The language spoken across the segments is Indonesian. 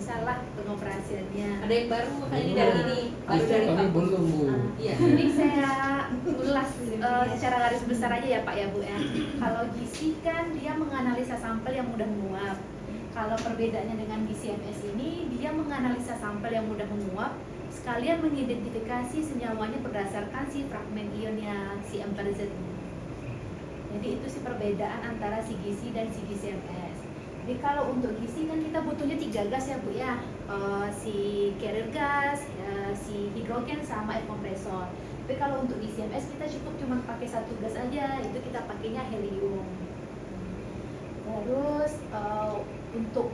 bisalah pengoperasiannya. Ada yang baru makanya ini dari ini baru dari kami Pak. belum Bu. Iya. Ini saya ulas secara garis besar aja ya Pak ya Bu ya. Kalau gizi kan dia menganalisa sampel yang mudah menguap. Kalau perbedaannya dengan gizi MS ini, dia menganalisa sampel yang mudah menguap, sekalian mengidentifikasi senyawanya berdasarkan si fragmen ionnya, si M per Z. Jadi itu sih perbedaan antara si gizi dan si gizi MS. Jadi kalau untuk gizi kan kita butuhnya 3 gas ya Bu ya, si carrier gas, si hidrogen sama air kompresor. Tapi kalau untuk gizi MS kita cukup cuma pakai 1 gas aja, itu kita pakainya helium. Terus untuk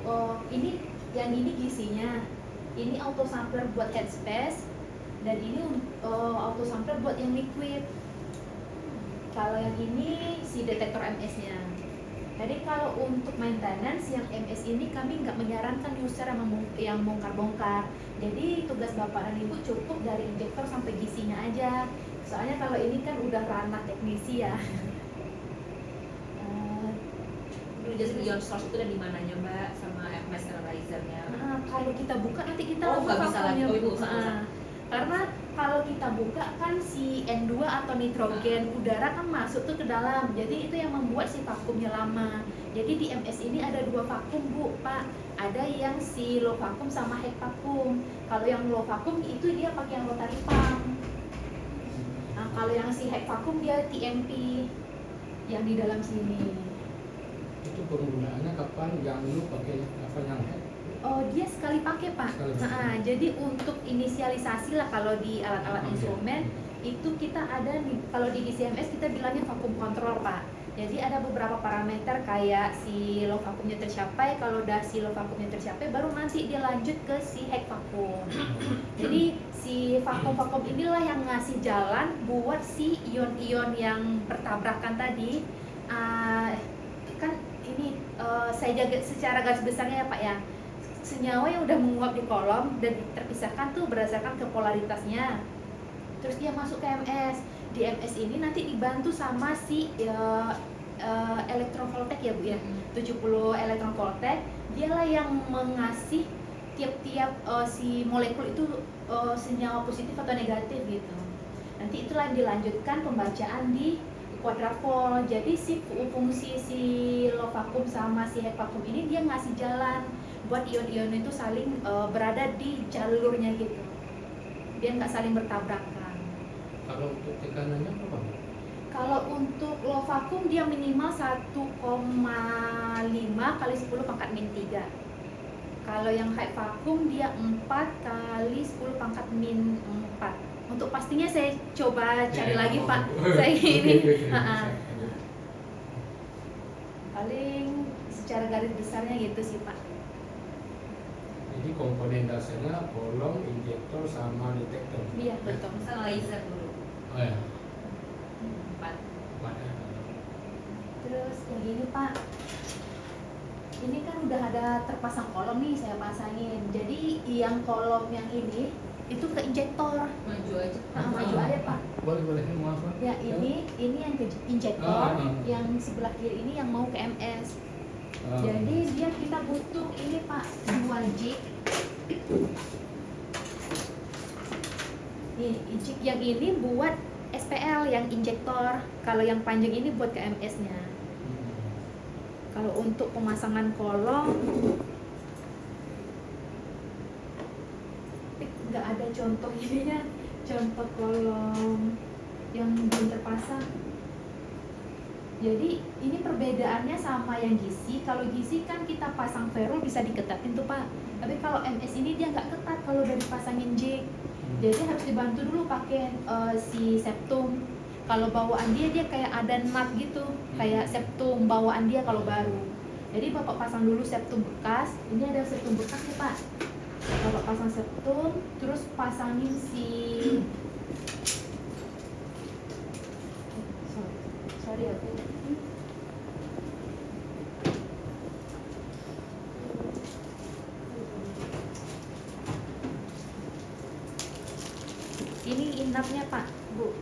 ini yang ini gizinya, ini auto sampler buat headspace dan ini auto sampler buat yang liquid. Kalau yang ini si detektor MS-nya. Jadi kalau untuk maintenance yang MS ini kami nggak menyarankan user yang bongkar-bongkar. Jadi tugas Bapak dan Ibu cukup dari injektor sampai gizinya aja. Soalnya kalau ini kan udah ranah teknisi ya. Jadi ion source itu ada di mananya Mbak sama MS analyzer-nya? Kalau kita buka nanti kita nggak bisa lagi. Oh, itu karena kalau kita buka kan si N2 atau nitrogen udara kan masuk tuh ke dalam, jadi itu yang membuat si vakumnya lama. Jadi di MS ini ada 2 vakum Bu Pak, ada yang si low vakum sama high vakum. Kalau yang low vakum itu dia pakai yang rotary pump. Nah kalau yang si high vakum dia TMP yang di dalam sini. Itu penggunaannya kapan? Yang dulu pakai apa yang head? Oh dia sekali pakai Pak. Jadi untuk inisialisasi lah kalau di alat-alat instrumen itu kita ada nih, kalau di GCMS kita bilangnya vakum control Pak. Jadi ada beberapa parameter kayak si low vakumnya tercapai, kalau udah si low vakumnya tercapai baru nanti dia lanjut ke si high vakum. Jadi si vakum inilah yang ngasih jalan buat si ion-ion yang bertabrakan tadi. Kan ini saya jaga secara garis besarnya ya Pak ya. Senyawa yang udah menguap di kolom dan terpisahkan tuh berdasarkan ke polaritasnya. Terus dia masuk ke MS. Di MS ini nanti dibantu sama si elektronvoltek ya Bu ya. 70 elektronvoltek. Dialah yang mengasih tiap-tiap si molekul itu senyawa positif atau negatif gitu. Nanti itulah yang dilanjutkan pembacaan di quadrupole. Jadi si fungsi si low vakum sama si high vakum ini dia ngasih jalan buat ion-ion itu saling berada di jalurnya gitu, biar nggak saling bertabrakan. Kalau untuk tekanannya berapa? Kalau untuk low vakum dia minimal 1,5 kali 10 pangkat min 3. Kalau yang high vakum dia 4 kali 10 pangkat min 4. Untuk pastinya saya coba cari lagi Pak. Saya ini paling secara garis besarnya gitu sih Pak. Jadi komponen dasarnya kolom, injektor, sama detektor. Iya betul. Analyzer dulu. Oh ya. 4. Terus yang ini Pak, ini kan udah ada terpasang kolom nih, saya pasangin. Jadi yang kolom yang ini itu ke injektor. Maju aja. Maju aja Pak. Boleh maaf. Ya ini yang ke injektor, yang sebelah kiri ini yang mau ke MS. Jadi dia kita butuh ini Pak, 2 jig. Nih, jig yang ini buat SPL yang injektor, kalau yang panjang ini buat ke MS-nya. Kalau untuk pemasangan kolom nggak ada contoh ininya, contoh kolom yang belum terpasang. Jadi ini perbedaannya sama yang gizi. Kalau gizi kan kita pasang ferrule bisa diketatin tuh Pak. Tapi kalau MS ini dia nggak ketat kalau udah dipasangin jig. Jadi harus dibantu dulu pakai si septum. Kalau bawaan dia kayak ada nut gitu, kayak septum bawaan dia kalau baru. Jadi Bapak pasang dulu septum bekas. Ini ada septum bekas nih Pak. Bapak pasang septum, terus pasangin si sorry ya. Ini inapnya Pak, Bu.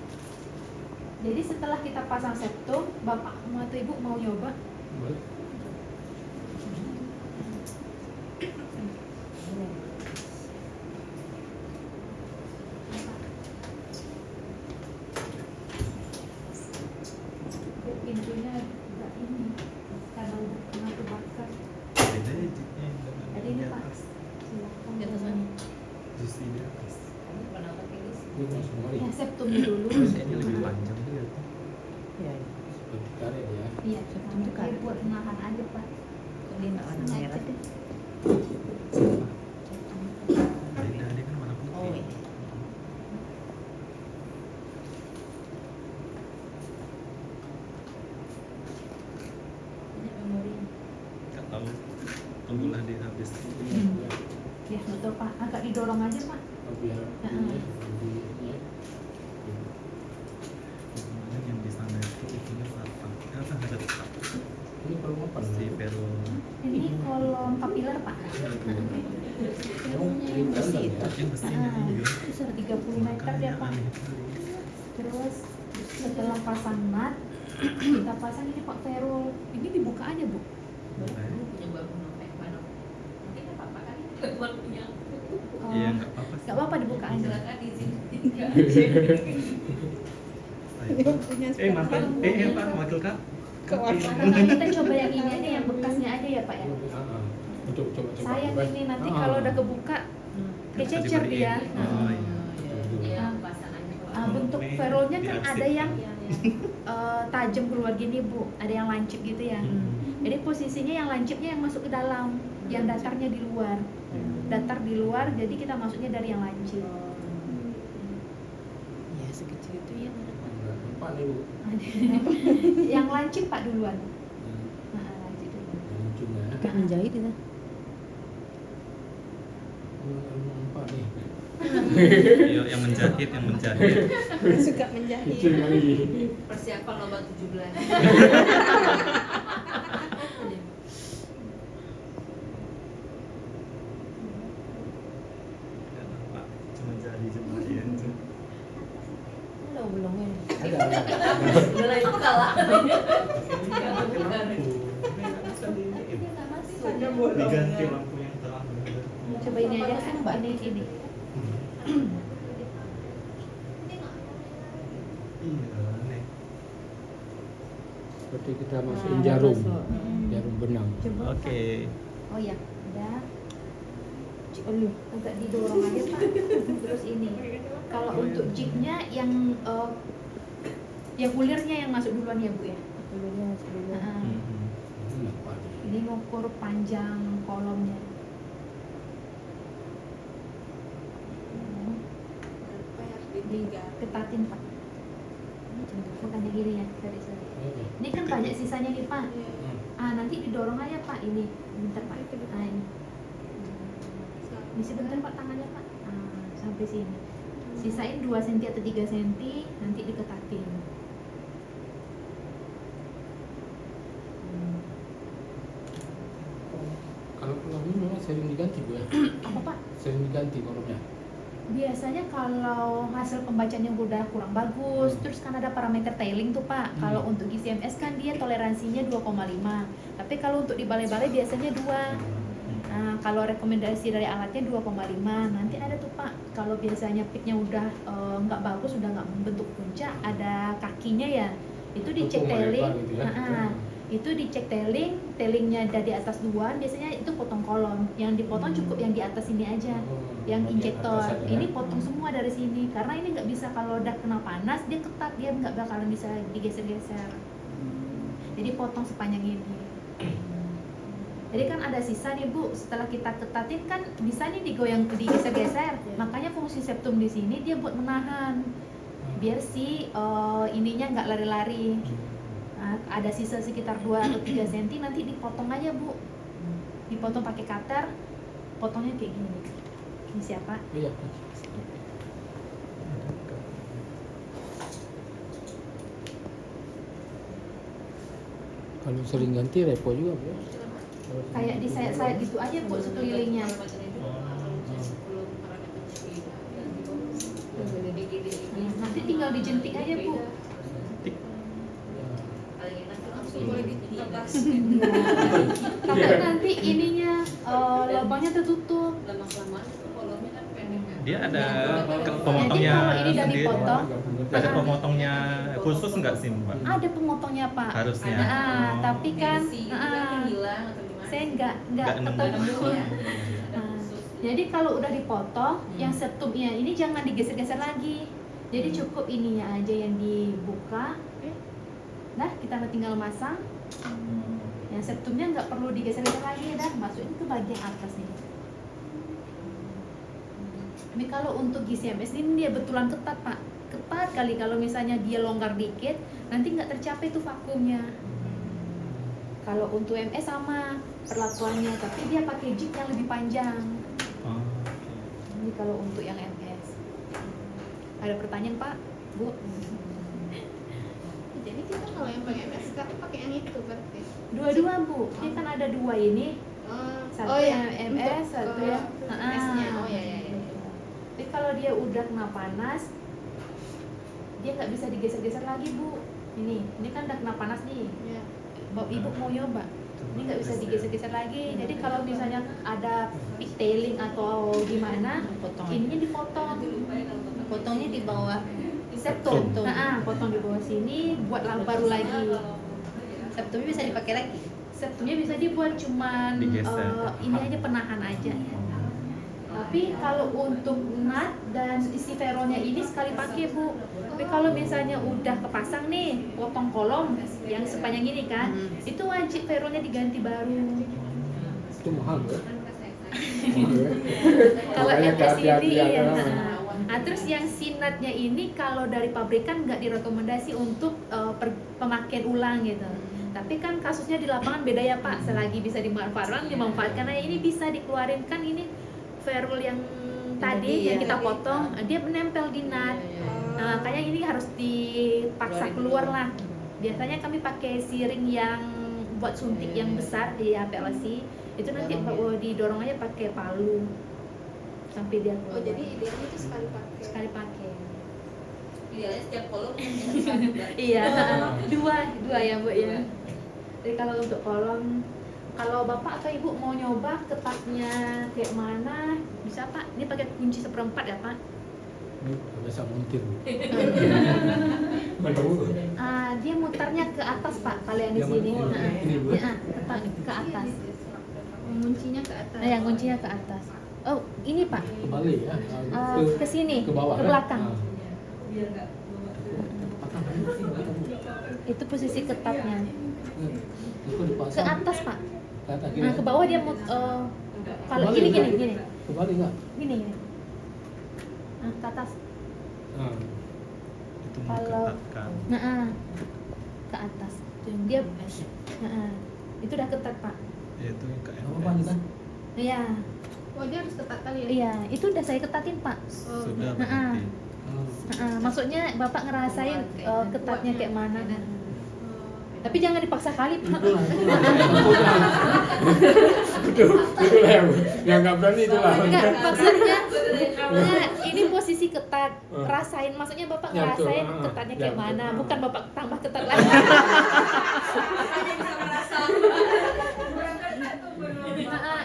Jadi setelah kita pasang septum, Bapak atau Ibu mau nyoba? Boleh. Ini masuk kali. Ya septumnya dulu. Kayaknya lebih panjang tuh ya. Ya, Seperti karet ya. Iya, septum itu kayak buat menahan aja pak. ini nggak warna merah. Beda, dia kan warna putih. Oh, ini. Ini memori. Nggak tahu. Tunggulah dia habis. Ya betul pak, agak didorong aja pak. Biar ini lebih ya. Kemarin yang di sana itu itunya apa? Apa ada tetap Ini kalau apa? si Pero. Ini kolom kapiler pak. Oh, ini Besi kandang itu. ya. Yang besinya Ah, iya. besar 30 meter dia pak. Aneh kali. Terus setelah pasang mat, kita pasang ini pak ferul. Ini dibuka aja bu. Baru punya baru sampai mana? Mungkin nggak apa-apa kali buat punya. Iya nggak apa-apa sih. Nggak apa-apa dibuka aja. Silakan di sini. Ayo. Mantan. Pak wakil kak. Karena kita coba yang ini aja, yang bekasnya aja ya pak ya. Coba. Sayang ini nanti kalau udah kebuka kececer dia. Oh iya. Iya, pasangannya. Bentuk ferulnya kan Diarsip. ada yang Iya, iya. tajam keluar gini bu, ada yang lancip gitu ya. Jadi posisinya yang lancipnya yang masuk ke dalam, yang datarnya di luar. Datar di luar, jadi kita masuknya dari yang lancip. Ya, sekecil itu ya. Empat nih bu. Yang lancip pak duluan. Hmm, Nah, lancip duluan. yang lucunya. Kayak menjahit itu. Empat nih. Iya, yang menjahit. Suka menjahit. Kecil lagi. Persiapan lomba 17. Pak, cuma jadi cuma ya. Belum ya. Ada. Udah itu kalah. Diganti lampu yang terang. Coba ini aja kan mbak ini. Iya, aneh. Seperti kita masukin jarum. Jarum benang. Coba. Oke. Oh ya, udah. Agak didorong aja pak. Terus ini. Kalau untuk jignya yang ulirnya yang masuk duluan ya bu ya. Dulunya sebelumnya. Nah, Ini empat nih. ini ngukur panjang kolomnya. Diketatin pak. Bukan yang gini ya, sorry. Oke. Ini kan banyak sisanya nih pak. Hmm. Nanti didorong aja pak ini. Bentar pak. Ini. Ini sebentar pak tangannya pak. Sampai sini. Sisain 2 cm atau 3 cm, nanti diketatin. Kalau kolom ini memang sering diganti bu ya. Apa pak? Sering diganti kolomnya. Biasanya kalau hasil pembacanya udah kurang bagus, terus kan ada parameter tailing tuh pak. Kalau untuk GCMS kan dia toleransinya 2,5. Tapi kalau untuk di balai-balai biasanya 2. Nah, kalau rekomendasi dari alatnya 2,5. Nanti ada tuh pak, kalau biasanya peaknya udah nggak bagus, udah nggak membentuk puncak, ada kakinya ya, itu dicek Tepung tailing. melebar gitu ya. Itu dicek tailingnya ada di atas 2, biasanya itu potong kolom. Yang dipotong cukup yang di atas ini aja, yang bagian injektor. atas aja. Ini potong semua dari sini, karena ini nggak bisa, kalau udah kena panas dia ketat, dia nggak bakalan bisa digeser-geser. Jadi potong sepanjang ini. Jadi kan ada sisa nih bu, setelah kita ketatin kan bisa nih digoyang, digeser-geser. Makanya fungsi septum di sini dia buat menahan, biar si ininya nggak lari-lari. Nah, ada sisa sekitar 2 atau 3 cm, nanti dipotong aja bu. Dipotong pakai cutter, potongnya kayak gini. Ini siapa? Iya. Kalau sering ganti repo juga bu. Kayak disayat-sayat gitu aja bu sekelilingnya. Nanti tinggal dijentik aja bu. Karena nanti ininya lubangnya tertutup. Dia ada Jadi pemotongnya kalau ini udah sendiri. dipotong, Ada pemotongnya khusus nggak sih mbak? ada pemotongnya pak. Harusnya. Tapi kan hilang atau gimana? saya nggak Nggak nemu. ketemu. ya. Nah, Jadi kalau udah dipotong, yang septumnya ini jangan digeser-geser lagi. Jadi cukup ininya aja yang dibuka. Nah, kita tinggal masang. Yang septumnya nggak perlu digeser-geser lagi, dah masukin ke bagian atas nih. Tapi kalau untuk GCMS ini dia betulan ketat Pak, ketat kali. Kalau misalnya dia longgar dikit, nanti nggak tercapai tuh vakumnya. Kalau untuk MS sama perlakuannya, tapi dia pakai jig yang lebih panjang. Oh, Ini kalau untuk yang MS. Ada pertanyaan Pak, Bu? Jadi kita kalau yang pakai MS sekarang pakai yang itu berarti. Dua-dua Bu, ini kan ada dua ini. Satu yang MS, satu yang MS-nya. Oh ya. Tapi kalau dia udah kena panas, dia nggak bisa digeser-geser lagi Bu. Ini kan udah kena panas nih. Ya. Ibu mau nyoba, ini nggak bisa digeser-geser lagi. Jadi kalau misalnya ada pigtailing atau gimana, ininya dipotong. Potongnya di bawah. Septum. Potong di bawah sini, buat baru lagi. Septumnya bisa dipakai lagi. Septumnya bisa dibuat cuman Digeser. ini aja penahan aja. Tapi kalau untuk nut dan isi ferronya ini sekali pakai Bu. Tapi kalau misalnya udah kepasang nih, potong kolom yang sepanjang ini kan, itu wajib ferronya diganti baru. Itu mahal ya. Kalau Makanya MS ini hati-hati ya, iya. kan? Nah, terus yang sinatnya ini kalau dari pabrikan nggak direkomendasi untuk pemakaian ulang gitu. Tapi kan kasusnya di lapangan beda ya Pak. Selagi bisa dimanfaatkan, dimanfaatkan. Nah, ini bisa dikeluarin kan ini ferrule yang tadi yang kita potong, dia menempel di nut. Nah, makanya ini harus dipaksa keluar lah. Biasanya kami pakai siring yang buat suntik yang besar di PLC. Itu nanti didorong aja pakai palu sampai dia keluar. Oh jadi idealnya itu sekali pakai. Idealnya setiap kolom satu berarti. Iya, dua ya Bu ya. Jadi kalau untuk kolom, kalau Bapak atau Ibu mau nyoba ketatnya kayak mana, bisa Pak. Ini pakai kunci 1/4 ya Pak. Ini bisa muntir. Betul. Dia mutarnya ke atas Pak, kalau yang di Yang sini. mana? Ini, Bu? Ketat ke atas. Kuncinya ke atas. Nah, yang kuncinya ke atas. Oh, ini Pak. Kembali ya. Ke sini, ke bawah. ke kan? belakang. Nah. Itu posisi ketatnya. Itu dipasang. Ke atas Pak. Ke atas gini. Nah, ke bawah dia kalau Kembali gini. nggak? Kembali nggak? Gini. Nah, ke atas. Nah. itu Kalau- mengketatkan. Ke atas. Dia itu udah ketat Pak. Itu yang ke Apa MS. kita? Iya. Oh dia harus ketat kali ya. Iya, itu udah saya ketatin Pak. Sudah Nah, berarti. maksudnya Bapak ngerasain ketatnya kayak mana. Tapi jangan dipaksa kali Pak. Itulah yang nggak berani itulah. Enggak, maksudnya ini posisi ketat. Rasain, maksudnya Bapak Ya, betul. ngerasain ketatnya kayak Ya, betul. mana, bukan Bapak tambah ketat lagi. Bisa merasa.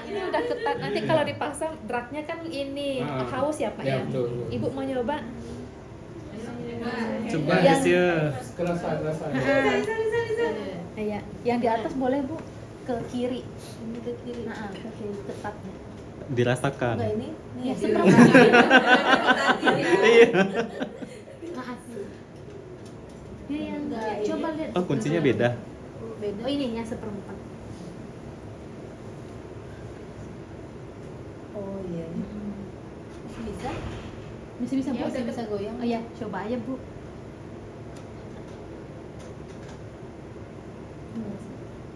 Ini udah ketat. Nanti kalau dipaksa dragnya kan ini haus ya Pak Ya, ya. betul, betul. Ibu mau nyoba? Coba Yang- Desya. Kerasa. Iya, yang di atas boleh Bu ke kiri. Ini ke kiri. Ke kiri ketatnya. Dirasakan. Enggak ini ya seperempat. Iya. Ini yang coba lihat. Oh, kuncinya beda. Oh ini yang seperempat. Oh iya. Bisa? Bisa Bu. Ya, bisa goyang. Oh iya, coba aja Bu.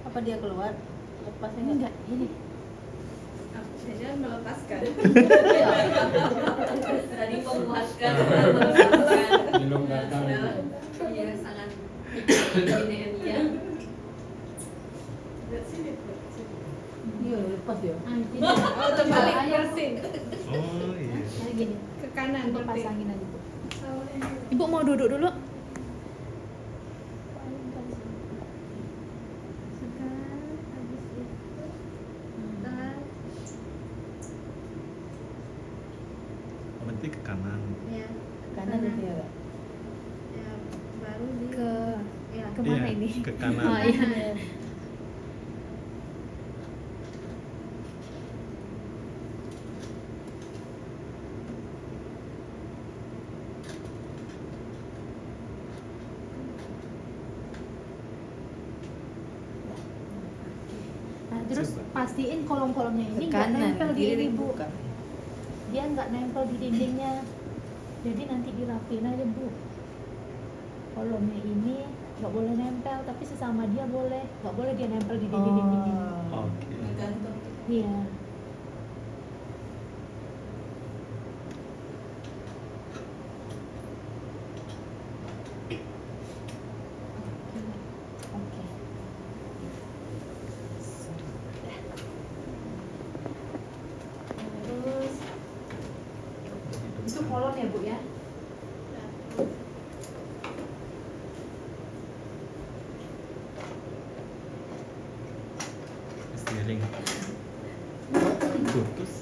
Apa dia keluar? Lepasnya Enggak, ini. Jangan melepaskan. Tadi memuaskan. Dilonggarkan. Iya, sangat ini ya. Iya lepas ya. Ini. Oh terbalik Coba aja, Bu. bersin. Oh iya. Nah, gini. Ke kanan Ibu berarti. pasangin aja Bu. Ibu mau duduk dulu? Berarti ke kanan. Ya. Kanan Kanan. ya. Ya baru di Ke ya. kemana Iya, ini? ke kanan. Oh, iya. pastiin kolom-kolomnya ini nggak Kanan, nempel di kiri ini Bu. bukan. Dia nggak nempel di dindingnya. Jadi nanti dirapiin aja Bu. Kolomnya ini nggak boleh nempel, tapi sesama dia boleh. Nggak boleh dia nempel di dinding-dinding ini. Oke. Gantung. Iya. Oke. Terus itu kolom ya Bu ya? Steering. Putus.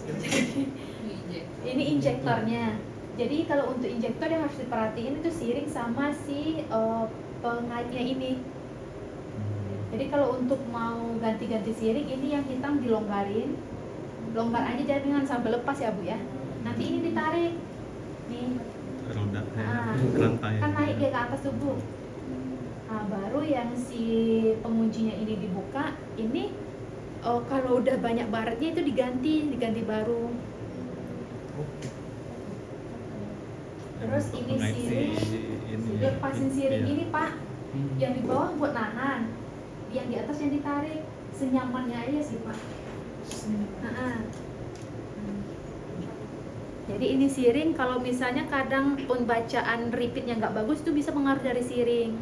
Ini injektornya. Jadi kalau untuk injektor yang harus diperhatiin itu siring sama si pengaitnya ini. Jadi kalau untuk mau ganti-ganti siring ini yang hitam dilonggarin, longgar aja jangan sampai lepas ya Bu ya. Nanti ini ditarik, nih Roda Ah. rantai. kan naik dia ke atas tuh Bu. Nah, baru yang si penguncinya ini dibuka, ini kalau udah banyak baretnya itu diganti baru. Terus ini Pengait siring, ini. lepasin siring Iya. ini Pak, yang di bawah buat nahan, yang di atas yang ditarik, senyamannya aja sih Pak. Nah, jadi ini siring kalau misalnya kadang pembacaan repeatnya nggak bagus itu bisa pengaruh dari siring.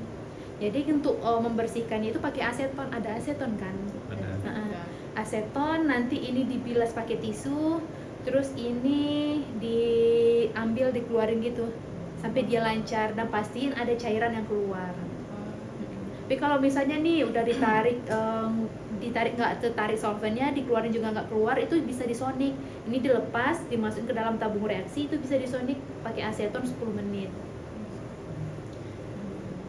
Jadi untuk membersihkannya itu pakai aseton, ada aseton kan? Ada. Nah, aseton nanti ini dibilas pakai tisu, terus ini diambil dikeluarin gitu sampai dia lancar dan pastiin ada cairan yang keluar. Tapi kalau misalnya nih udah ditarik nggak tertarik solvennya, dikeluarin juga nggak keluar, itu bisa disonik. Ini dilepas, dimasukin ke dalam tabung reaksi, itu bisa disonik pakai aseton 10 menit.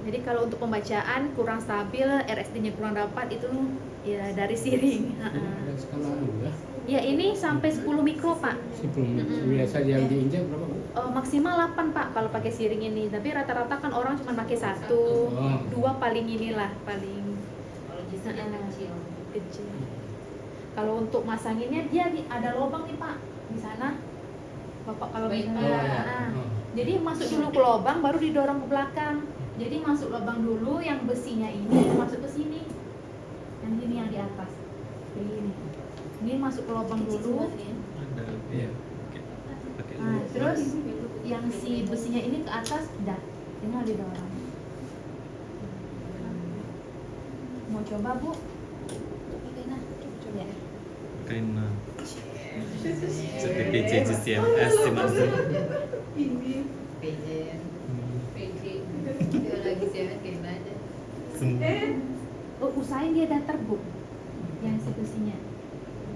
Jadi kalau untuk pembacaan kurang stabil, RSD-nya kurang dapat, itu ya dari siring. Ada skala dulu ya. Ya ini sampai 10 mikro Pak. 10 biasa yang diinjak berapa Bu? Maksimal 8 Pak kalau pakai siring ini. Tapi rata-rata kan orang cuma pakai 1, Oh. 2 paling inilah paling Kalau jisilnya kecil. kecil. Kalau untuk masanginnya dia ada lubang nih Pak di sana. Bapak kalau Baik, misalnya, Pak. nah, jadi masuk dulu ke lubang baru didorong ke belakang. Jadi masuk lubang dulu, yang besinya ini masuk ke sini. Yang ini yang di atas. Kayak gini. Ini masuk ke lubang dulu. Ada. Iya. Oke. Pakai Nah, dulu. terus yang si besinya ini ke atas, dah tinggal didorong. Mau coba Bu? Nah, ya. Karena seperti CMS sih maksud. PJ. Dia lagi CMS kayak aja. Oh, usahain dia datar Bu, yang si besinya.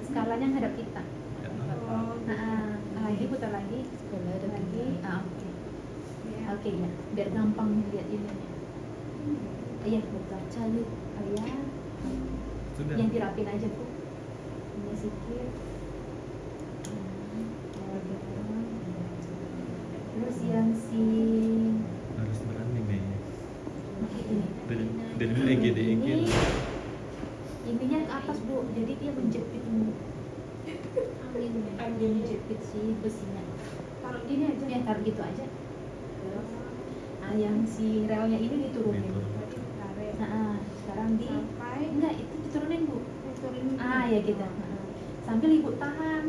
Skalanya ngadap kita. Nah, lagi putar lagi, lagi. Oke. Oke ya, biar gampang lihat ininya. Iya, putar calut. Ya. Sudah. Yang dirapin aja Bu. Ini sikit. Terus yang si Harus berani nih. ini. Dari EGD Ini ininya ke atas Bu, jadi dia menjepit ini. Dia menjepit si besinya. Taruh gini aja. Ya taruh gitu aja. Nah, yang si relnya ini diturunin. Nah, sekarang enggak itu diturunin Bu. Ya gitu. Nah, sambil Ibu tahan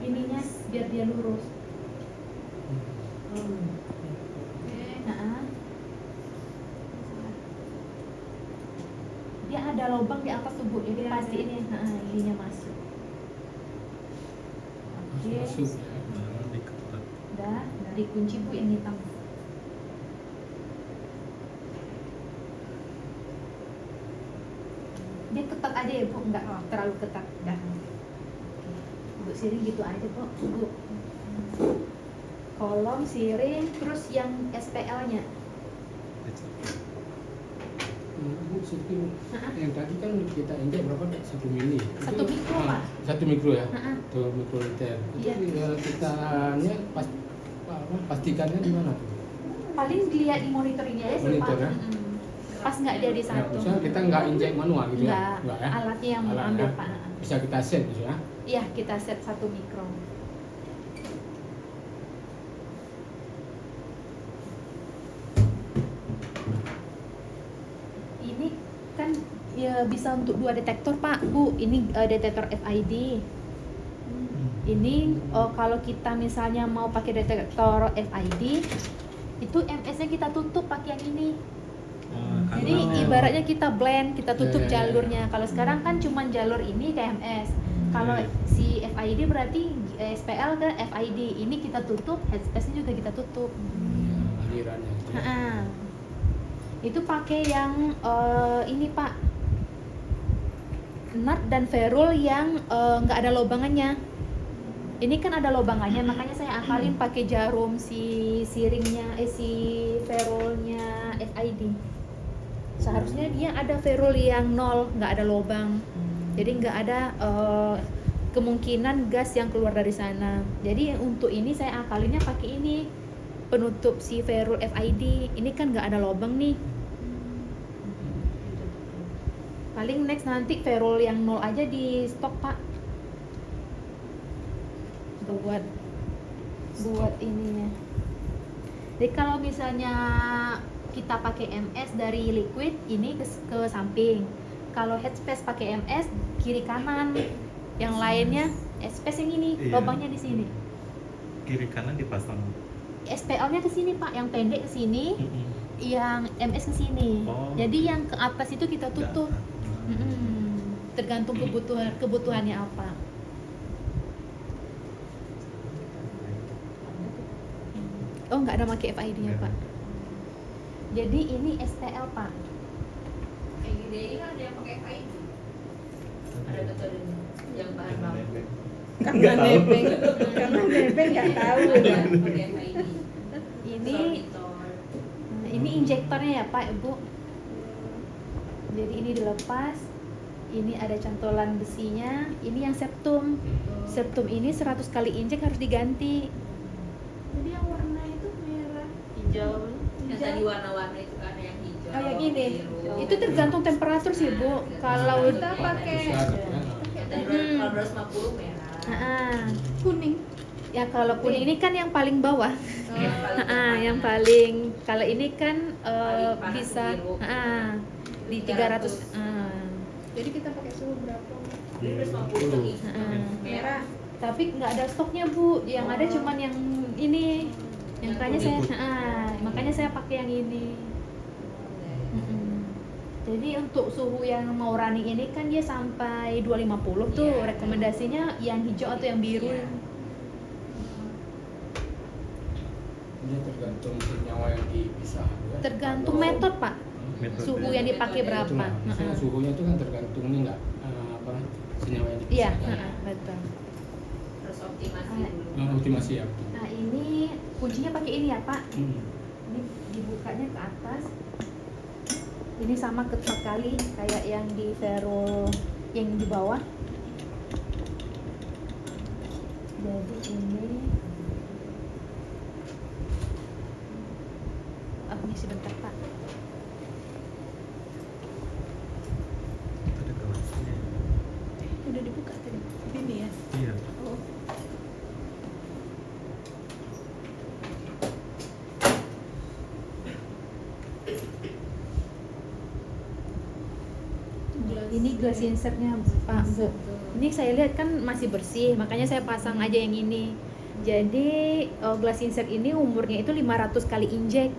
ininya biar dia lurus. Nah, dia ada lubang di atas tubuh, jadi pasti ini ininya masuk. Oke, Masuk ya. Diketat. udah dari kunci Bu yang hitam. Dia ketat aja ya Bu, enggak terlalu ketat. Dah. Bu siring gitu aja Bu. Kolom siring, terus yang SPL-nya. Bu, situ yang tadi kan kita injak berapa? 1 mili. 1 mikro, Pak. 1 mikro ya. Heeh. 1 mikroliter. Itu Iya. kitanya pastikannya di mana tuh? Paling dilihat di monitor ini aja sih Pak. Monitor, ya? Pas nggak dia di Ya, satu. misalnya kita nggak injek manual gitu ya? Enggak, ya? alatnya yang Alatnya. mengambil Pak. bisa kita set gitu ya. Iya, kita set 1 mikron. Ini kan ya bisa untuk 2 detektor Pak, Bu. Ini detektor FID. Ini kalau kita misalnya mau pakai detektor FID, itu MS-nya kita tutup pakai yang ini. Jadi ibaratnya kita blend, kita tutup Ya. jalurnya. Kalau sekarang kan cuma jalur ini ke MS. Kalau si FID berarti SPL ke FID. Ini kita tutup, headspace-nya juga kita tutup. Alirannya gitu ya. Ha-ha. Itu pakai yang ini Pak, nut dan ferrule yang nggak ada lobangannya. Ini kan ada lobangannya, makanya saya akalin pakai jarum si siringnya, si ferrule-nya FID. Seharusnya dia ada ferrule yang 0, nggak ada lobang. Jadi nggak ada kemungkinan gas yang keluar dari sana. Jadi untuk ini saya akalinnya pakai ini, penutup si ferrule FID. Ini kan nggak ada lobang nih. Paling next nanti ferrule yang 0 aja di stok Pak. Buat ininya. Jadi kalau misalnya kita pakai MS dari liquid, ini ke samping. Kalau headspace pakai MS kiri kanan. Yang lainnya headspace yang ini, Iya. lubangnya di sini. Kiri kanan dipasang. SPL-nya ke sini Pak, yang pendek ke sini, yang MS ke sini. Oh. Jadi yang ke atas itu kita tutup. Tergantung kebutuhannya apa. Oh, nggak ada pakai FID-nya Pak. Jadi ini SPL Pak. Yang gede ini kan ada yang pakai kain. Ada metodenya yang bahan baku. Karena nebeng nggak tahu Ada ya. yang pakai kain. Ini Sorbitor. ini injektornya ya Pak, Ibu. Jadi ini dilepas. Ini ada cantolan besinya. Ini yang septum. Septum ini 100 kali injek harus diganti. Jadi yang warna itu merah, Hijau. Yang tadi warna-warna itu kan yang hijau. Oh, yang ini. biru. Itu tergantung temperatur sih, Bu. Kalau kita pakai Besar, ya. Yang tadi kalau 250 merah. kuning. Ya kalau kuning ini kan yang paling bawah. Yang paling Yang panas. paling kalau ini kan Paling panas bisa biru. di 300. Jadi kita pakai suhu berapa? Ini 250 lagi. Merah. Tapi nggak ada stoknya Bu. Yang ada cuman yang ini. Yang makanya saya makanya saya pakai yang ini. Jadi untuk suhu yang mau running ini kan dia sampai 250 tuh. Iya. Rekomendasinya yang hijau atau yang biru. Iya. Ini tergantung senyawa yang dipisah ya. Tergantung Kalau- metode Pak. Metode. Suhu yang dipakai berapa. Itulah, misalnya suhunya itu kan tergantung ini enggak senyawa yang dipisah. Iya, kan. betul. Terus optimasi Ah. dulu. Optimasi ya betul. Nah ini kuncinya pakai ini ya Pak. Hmm. Ini dibukanya ke atas. Ini sama ketat kali kayak yang di ferrule yang di bawah. Jadi ini ini sebentar Pak. Itu ada gelasnya. Udah dibuka tadi. Ini ya. Iya. Oh. Ini glass insertnya Pak Bu. Ini saya lihat kan masih bersih, makanya saya pasang aja yang ini. Jadi glass insert ini umurnya itu 500 kali injek.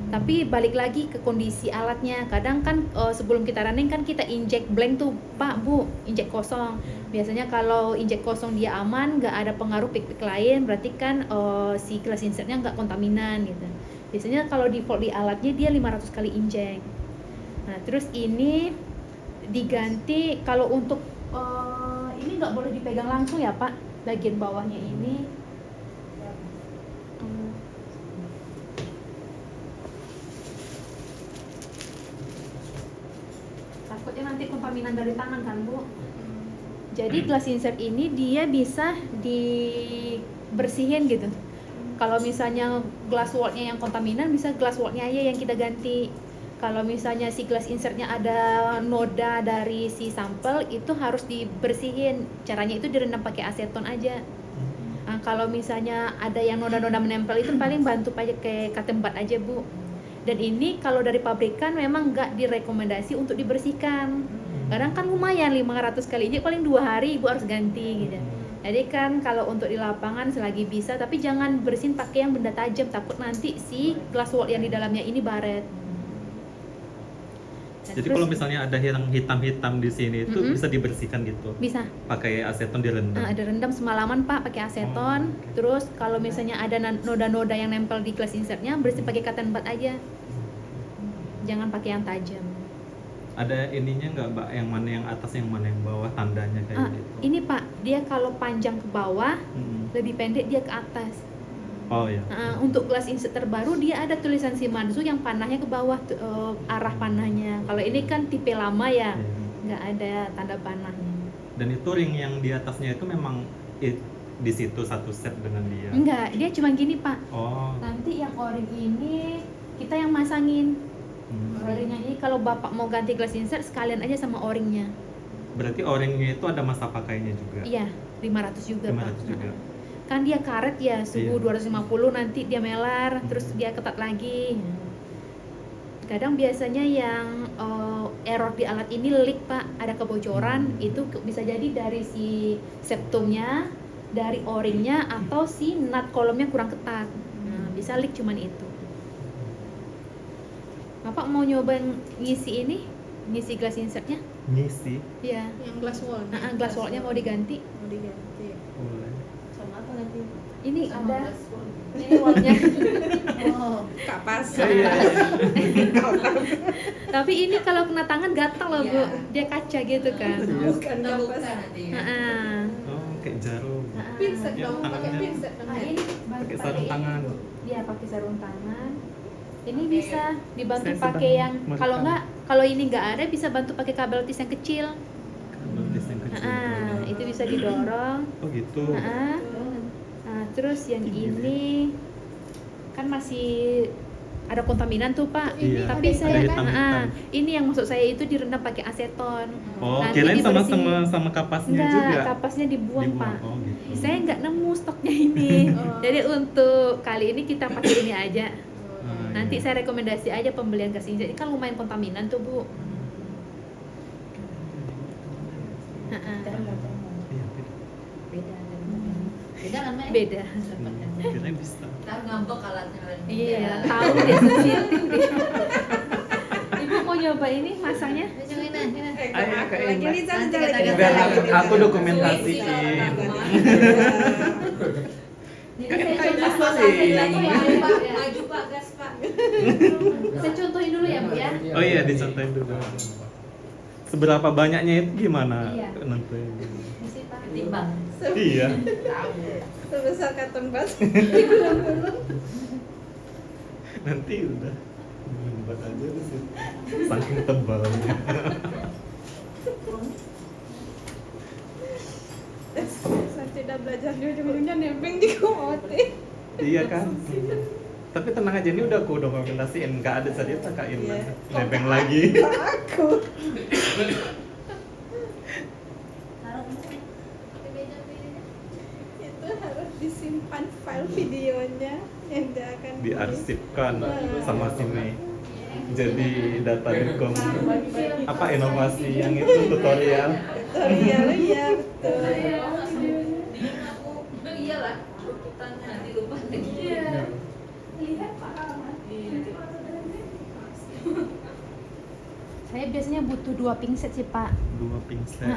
Tapi balik lagi ke kondisi alatnya. Kadang kan sebelum kita running kan kita injek blank tuh Pak Bu, injek kosong. Biasanya kalau injek kosong dia aman, nggak ada pengaruh pik-pik lain, berarti kan si glass insertnya nggak kontaminan gitu. Biasanya kalau default di alatnya dia 500 kali injek. Nah terus ini diganti kalau untuk ini nggak boleh dipegang langsung ya Pak, bagian bawahnya ini. Takutnya nanti kontaminan dari tangan kan Bu. Jadi glass insert ini dia bisa dibersihin gitu. Kalau misalnya glass wall-nya yang kontaminan, bisa glass wall-nya aja yang kita ganti. Kalau misalnya si glass insertnya ada noda dari si sampel, itu harus dibersihin. Caranya itu direndam pakai aseton aja. Nah, kalau misalnya ada yang noda-noda menempel itu paling bantu pakai cotton bud aja, Bu. Dan ini kalau dari pabrikan memang nggak direkomendasi untuk dibersihkan. Kadang kan lumayan 500 kali injek paling 2 hari Ibu harus ganti gitu. Jadi kan kalau untuk di lapangan selagi bisa, tapi jangan bersihin pakai yang benda tajam, takut nanti si glass wool yang di dalamnya ini baret. Dan Jadi terus- kalau misalnya ada yang hitam-hitam di sini itu Mm-mm. bisa dibersihkan gitu. bisa Pakai aseton direndam. ada rendam semalaman Pak pakai aseton. Oh, oke. Terus kalau misalnya ada noda-noda yang nempel di glass insertnya, bersihin pakai cotton bud aja. Jangan pakai yang tajam. Ada ininya nggak, Mbak? Yang mana yang atas, yang mana yang bawah, tandanya kayak gitu? Ini Pak, dia kalau panjang ke bawah, Mm-mm. lebih pendek dia ke atas. Oh ya. Untuk glass insert terbaru dia ada tulisan Shimadzu yang panahnya ke bawah, arah panahnya. Kalau ini kan tipe lama ya, Iya. nggak ada tanda panahnya. Dan itu ring yang di atasnya itu memang di situ satu set dengan dia. Enggak, dia cuma gini Pak. Oh. Nanti yang o-ring ini kita yang masangin. Hmm. O-ringnya ini kalau Bapak mau ganti glass insert sekalian aja sama o-ringnya. Berarti o-ringnya itu ada masa pakainya juga. Iya, 500 juga 500 Pak. juga. Kan dia karet ya, suhu Iya. 250 nanti dia melar, terus dia ketat lagi. Kadang biasanya yang error di alat ini leak Pak, ada kebocoran, itu bisa jadi dari si septumnya, dari o-ringnya, atau si nut kolomnya kurang ketat. Nah, bisa leak cuman itu. Bapak mau nyoba ngisi ini? Ngisi glass insertnya? Ngisi. Iya. Yang glass wall. Glass wall-nya mau diganti. Mau diganti. Boleh. Sama apa nanti? Ini Sama ada, gas pun. ini wall-nya. Oh, Kapas. Iya. Tapi ini kalau kena tangan gatal loh Bu, Iya. dia kaca gitu kan. Bukan kita buka kapas. nanti. Heeh. Oh, kayak jarum. Pinset Ya, dong, pakai tangannya. pinset Nah namanya. ini Pakai sarung ini, tangan. Bu. Iya pakai sarung tangan. Ini Oke. bisa dibantu Saya pakai sedang yang merekam. kalau ini nggak ada bisa bantu pakai kabel tis yang kecil. Kabel tis yang kecil. Itu bisa didorong. Oh gitu. Heeh. Nah, terus yang ini kan masih ada kontaminan tuh Pak. Iya, Tapi ada saya hitam-hitam. ini yang maksud saya itu direndam pakai aseton. Oh, Nanti kirain dibersihin. sama kapasnya Enggak, juga. kapasnya dibuang, Pak. Oh gitu. Saya nggak nemu stoknya ini. Oh. Jadi untuk kali ini kita pakai ini aja. Ah, Nanti iya. saya rekomendasi aja pembelian gas injek. Ini kan lumayan kontaminan tuh Bu. Heeh. Iya, beda. Beda beda namanya. Beda. Kirain bisa. Ntar ngambek alatnya. Iya, tahu dia sensitif dia. Ibu mau nyoba ini masangnya? Cobain nah, ini. Ayo, Kak Lagi Indah. nih jalan Nanti jalan. kita Biar ganti. aku dokumentasiin. Jadi Kan saya kayak contoh gitu sih. lagi ya. Maju Pak, gas Pak. Saya contohin dulu ya Bu ya. Oh iya, dicontohin dulu. Seberapa banyaknya itu gimana Iya. nentuin? Mesti Pak. Timbang. Iya. Tahu. Sebesar karton bas. Nanti udah buat aja di situ. Saking tebalnya. Saya tidak belajar di ujung-ujungnya nebeng di komote. Iya kan? Tapi tenang aja, ini udah aku dokumentasiin, nggak ada cerita Kak Inna. Iya. Nebeng lagi. Aku. Itu harus disimpan file videonya yang dia akan Diarsipkan sama si Mei. Jadi data com apa inovasi yang itu tutorial. tutorial ya betul. Aku iyalah. Tanya nanti lupa lagi. Saya biasanya butuh 2 pingset sih Pak. 2 pingset.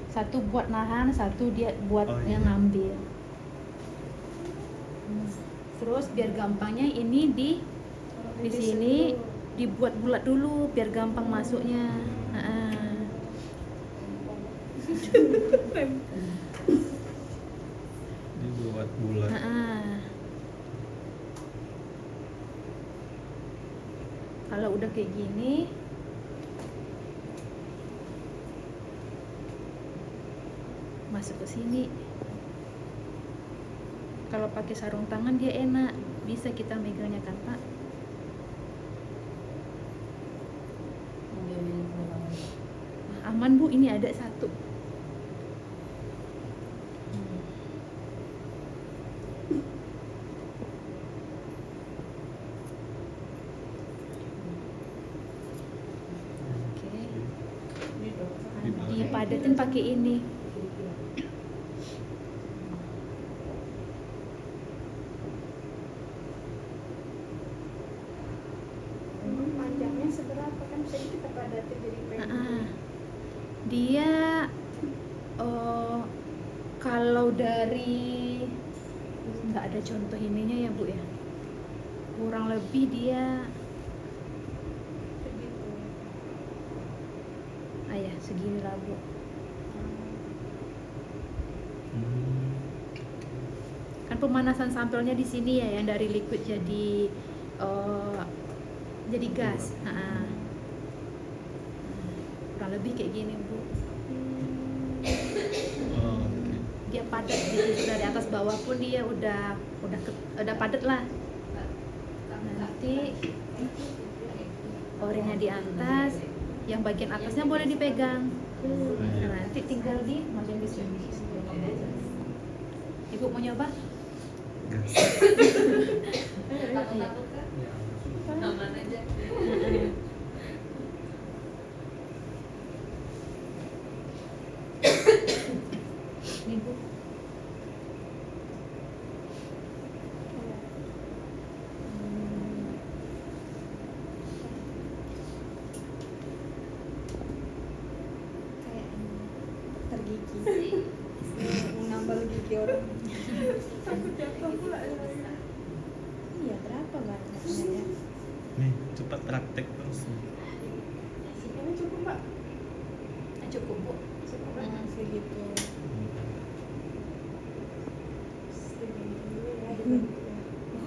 Satu buat nahan, satu dia buat Oh, iya. yang ngambil. Terus biar gampangnya ini di sini dibuat bulat dulu biar gampang masuknya. Dibuat bulat. Kalau udah kayak gini, masuk ke sini. Kalau pakai sarung tangan dia enak, bisa kita megangnya kan Pak. Aman Bu, ini ada satu. Oke. Dipadatin pakai ini. Panjangnya seberapa kan bisa kita padatin jadi pendek. Dia kalau dari nggak ada contoh ininya ya Bu ya, kurang lebih dia Segitu. ya segini lah Bu. Kan pemanasan sampelnya di sini ya, yang dari liquid jadi gas. Kurang lebih kayak gini Bu. Oh, oke. Dia padat gitu, dari atas bawah pun dia udah padat lah. Nanti oringnya di atas, yang bagian atasnya boleh dipegang. Nah, nanti tinggal dimasukin di sini. Ibu mau nyoba? Gas. Takut-takut kan? Aman aja. Nih Bu. Kayak tergigit. Menambal gigi orang. Takut jatuh pula. Iya, berapa banyaknya ya? Nih, cepat praktek terus. Ini cukup Pak. Cukup Bu. Cukup Pak. Segitu.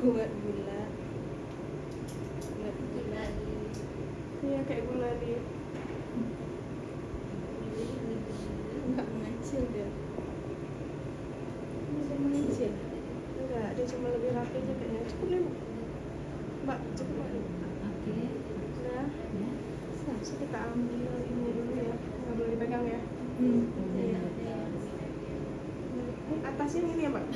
Buat gula. Buat gula. Iya kayak gula nih. Enggak mengecil dia. Ini udah mengecil. Enggak, dia cuma lebih rapi aja kayaknya. Cukup nih Mbak, cukup Mbak. Oke. Nah, Ya. langsung kita ambil ini dulu ya. Nggak boleh dipegang ya. Iya. Atasnya ini ya Mbak.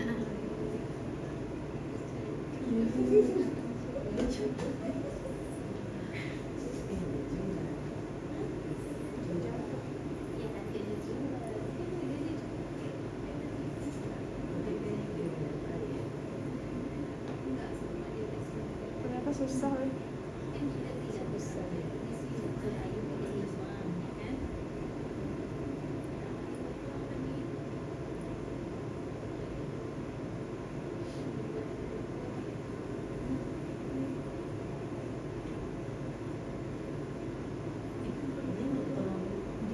Ternyata susah ya.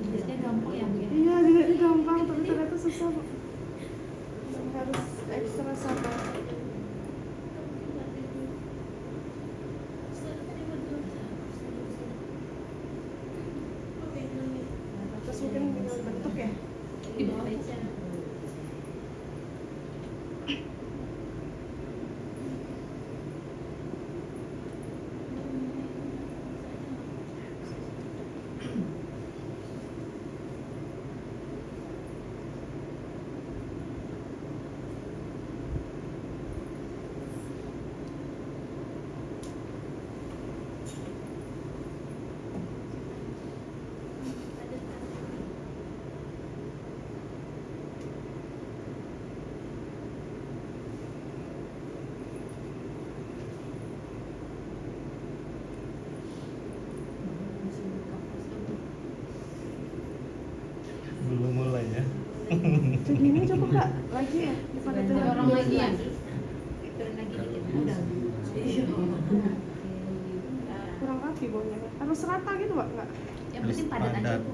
Dilihatnya gampang ya Bu ya. Iya, dilihatnya gampang, tapi ternyata susah Bu. Harus ekstra sabar. Terus mungkin tinggal bentuk ya. Di bawah aja. Belum mulai ya. Segini cukup Kak, lagi ya. Daripada Ada orang lagi ya? Turun lagi dikit. Udah. kurang rapi baunya. Harus rata gitu Mbak, enggak? Yang penting padat aja Bu.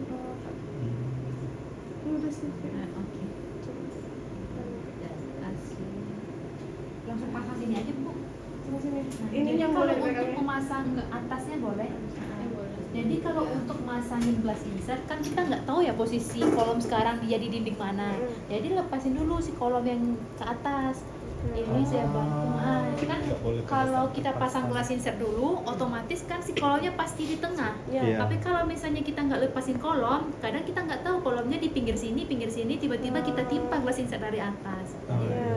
Ini udah sih. Oke. Langsung pasang sini aja Bu. Sini. Nah, Ini jadi yang kalau boleh untuk dipegang ya? memasang atasnya boleh. Jadi kalau untuk masangin glass insert kan kita nggak tahu ya posisi kolom sekarang dia di dinding mana. Jadi lepasin dulu si kolom yang ke atas. Ini saya bantu. Kan Nggak boleh kalau pada kita saat pasang dipasang. glass insert dulu, otomatis kan si kolomnya pasti di tengah. Iya. Iya. Tapi kalau misalnya kita nggak lepasin kolom, kadang kita nggak tahu kolomnya di pinggir sini, tiba-tiba kita timpa glass insert dari atas. Oh, Iya.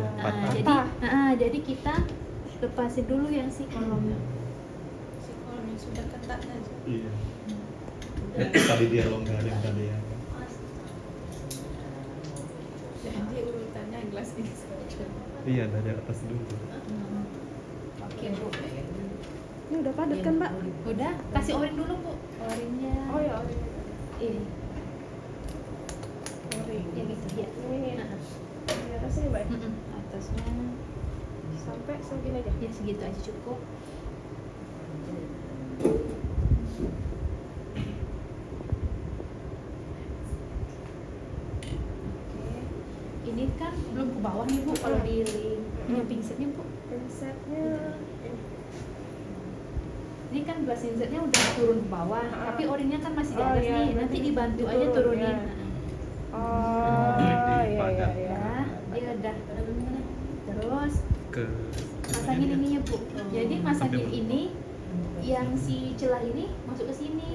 iya. Patah. Jadi kita lepasin dulu yang si kolomnya. Si kolomnya sudah ketat aja. Iya. Tadi dia longgarin tadi ya. Jadi urutannya gelas ini saja. Iya, dari atas dulu. Oke bu. Ini udah padat kan, Mbak? Udah, kasih oring dulu bu. Oringnya. Oh ya, oke. Ini. Oring. Ya gitu ya. Ini ya. Di atasnya, Mbak. Atasnya Sampai segini aja. ya segitu aja cukup. Oke. Ini kan belum ke bawah nih bu, kalau di ini pinsetnya bu. Pinsetnya Ini kan glass insertnya udah turun ke bawah, tapi oringnya kan masih di Oh, atas iya, nih. berarti Nanti dibantu aja diturun, turunin. ya. Oh, iya iya iya. Ya udah. Terus Ke masangin ininya bu. Jadi masangin ini, yang si celah ini masuk ke sini.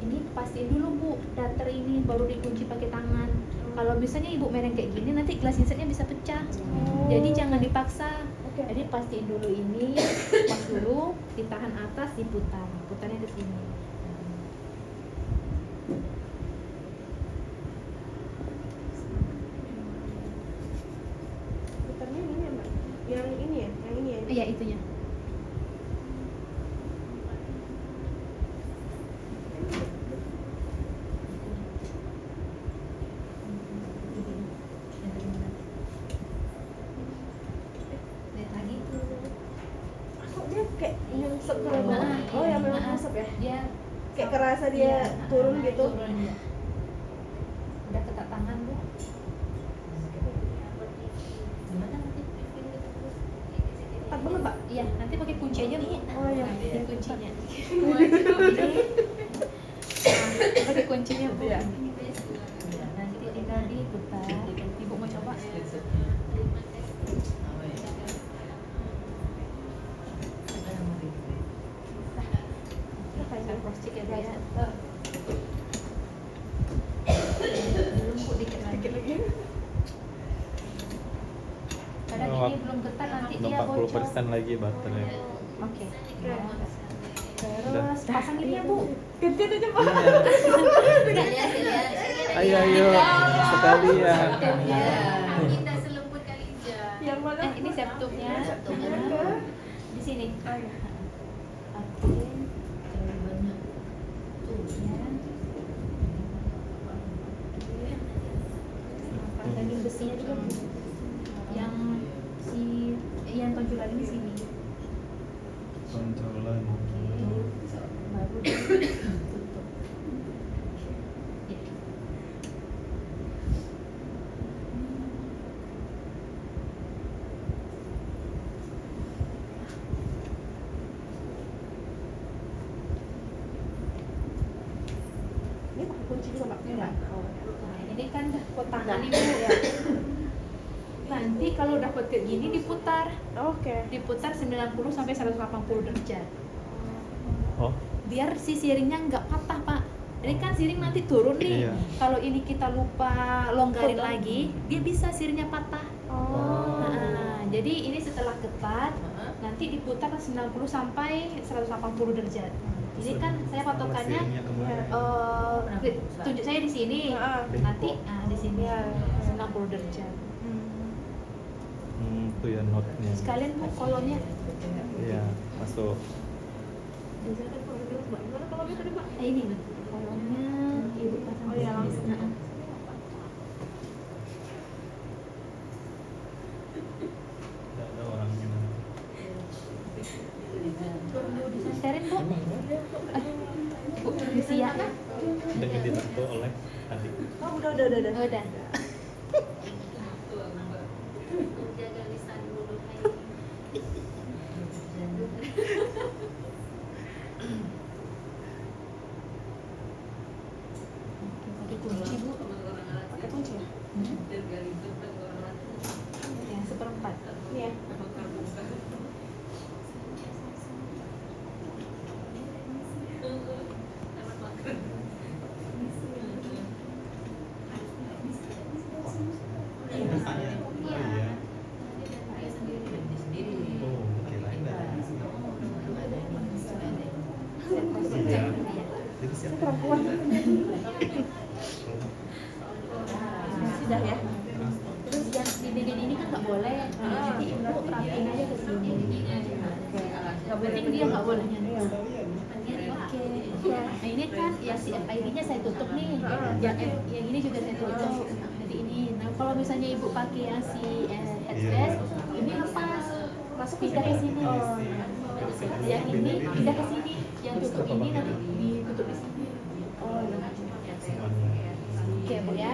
Ini pastiin dulu bu, datar ini baru dikunci pakai tangan. Kalau misalnya ibu mereng kayak gini, nanti glass insertnya bisa pecah. Jadi jangan dipaksa. Oke. Jadi pastiin dulu ini, pas dulu, ditahan atas, diputar. Putarnya ke sini. Putarnya ini ya, Mbak. Yang ini ya, yang ini ya. Iya itunya. Lihat lagi. Kok dia kayak nyungsep ke Nah, bawah? Oh ya, memang nah, nyungsep ya. Dia Kayak kerasa dia iya, turun gitu. Turun, iya. Udah ketat tangan bu. Gimana nanti? Ketat banget, Mbak. Iya, nanti pakai kunci aja bu. Oh, iya. Ini kuncinya. Pakai kuncinya bu. Iya. Nanti tinggal diputar. Ibu mau coba? Saya cross check ya bu ya. Belum bu, dikit Dikit lagi. lagi. Kadang Oh, ini belum ketat, nanti belum dia bocor. 40% lagi baterai. Oke. Oke. Terus pasangin ya bu. Gantian aja, Pak. Lihat. Ayo ayo sekalian. Indah selembut kali Inja. Yang mana? Ini septumnya. Septumnya ke Di sini. Oh, iya. Oke. Ya. Pasangin besinya juga bu. Yang tonjolan ini sini. Tonjolan. Baru tutup. Ya. Ini pakai kunci juga, Mbak. Enggak. Oh. Nah, ini kan kotangan ini bu ya. Nanti kalau udah kayak gini diputar. Oke. Diputar 90 sampai 180 derajat. Oh, Biar si siringnya nggak patah pak. Ini kan siring nanti turun nih. Iya. Kalau ini kita lupa longgarin Putar. lagi, dia bisa siringnya patah. Oh. Nah, jadi ini setelah ketat, nanti diputar 90 sampai 180 derajat. Ini kan saya patokannya Mesinnya kemana? tunjuk saya di sini. Heeh. Nanti di sini Iya. 90 derajat. Itu ya notnya. Sekalian bu kolonnya. Iya, masuk. Gimana kalau gitu, Mbak? Ini kolonnya ibu pasang. Oh, iya, di sini. langsung. Nggak ada orangnya. Disenterin bu. Bu, misi ya. Udah dibantu oleh adik. Oh, udah. Udah. Jaga lisan dulu. Pakai kunci bu. Pakai kunci ya? Dirgali itu tenggorokan. Yang seperempat. Iya. Buka-buka. Taman makan. Oh iya. Sendiri. Oh, kirain dari Iya. Jadi siapa? Perempuan. Sudah ya. Terus yang di dinding ini kan nggak boleh. Jadi ibu rapiin aja ke sini. Nggak penting dia nggak boleh nyentuh. Oke. Nah ini kan ya si FID-nya saya tutup nih. Yang ini juga saya tutup. Jadi ini. Nah kalau misalnya ibu pakai yang si headrest, ini lepas. Pas pindah ke sini. Yang ini pindah ke sini. Yang tutup ini nanti ditutup di sini. Oh iya. Oke bu ya.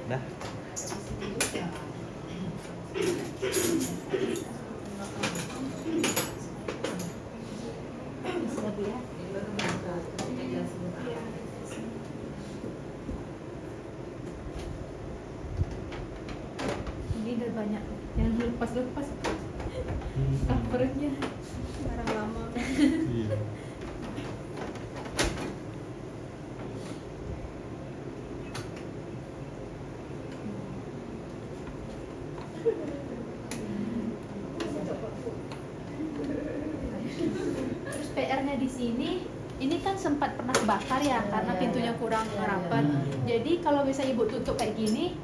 Dah. Bisa bu ya. Ini udah banyak yang lepas-lepas covernya. Barang lama. Iya. Terus PR-nya di sini, ini kan sempat pernah kebakar ya karena pintunya kurang rapat. Jadi kalau misalnya ibu tutup kayak gini,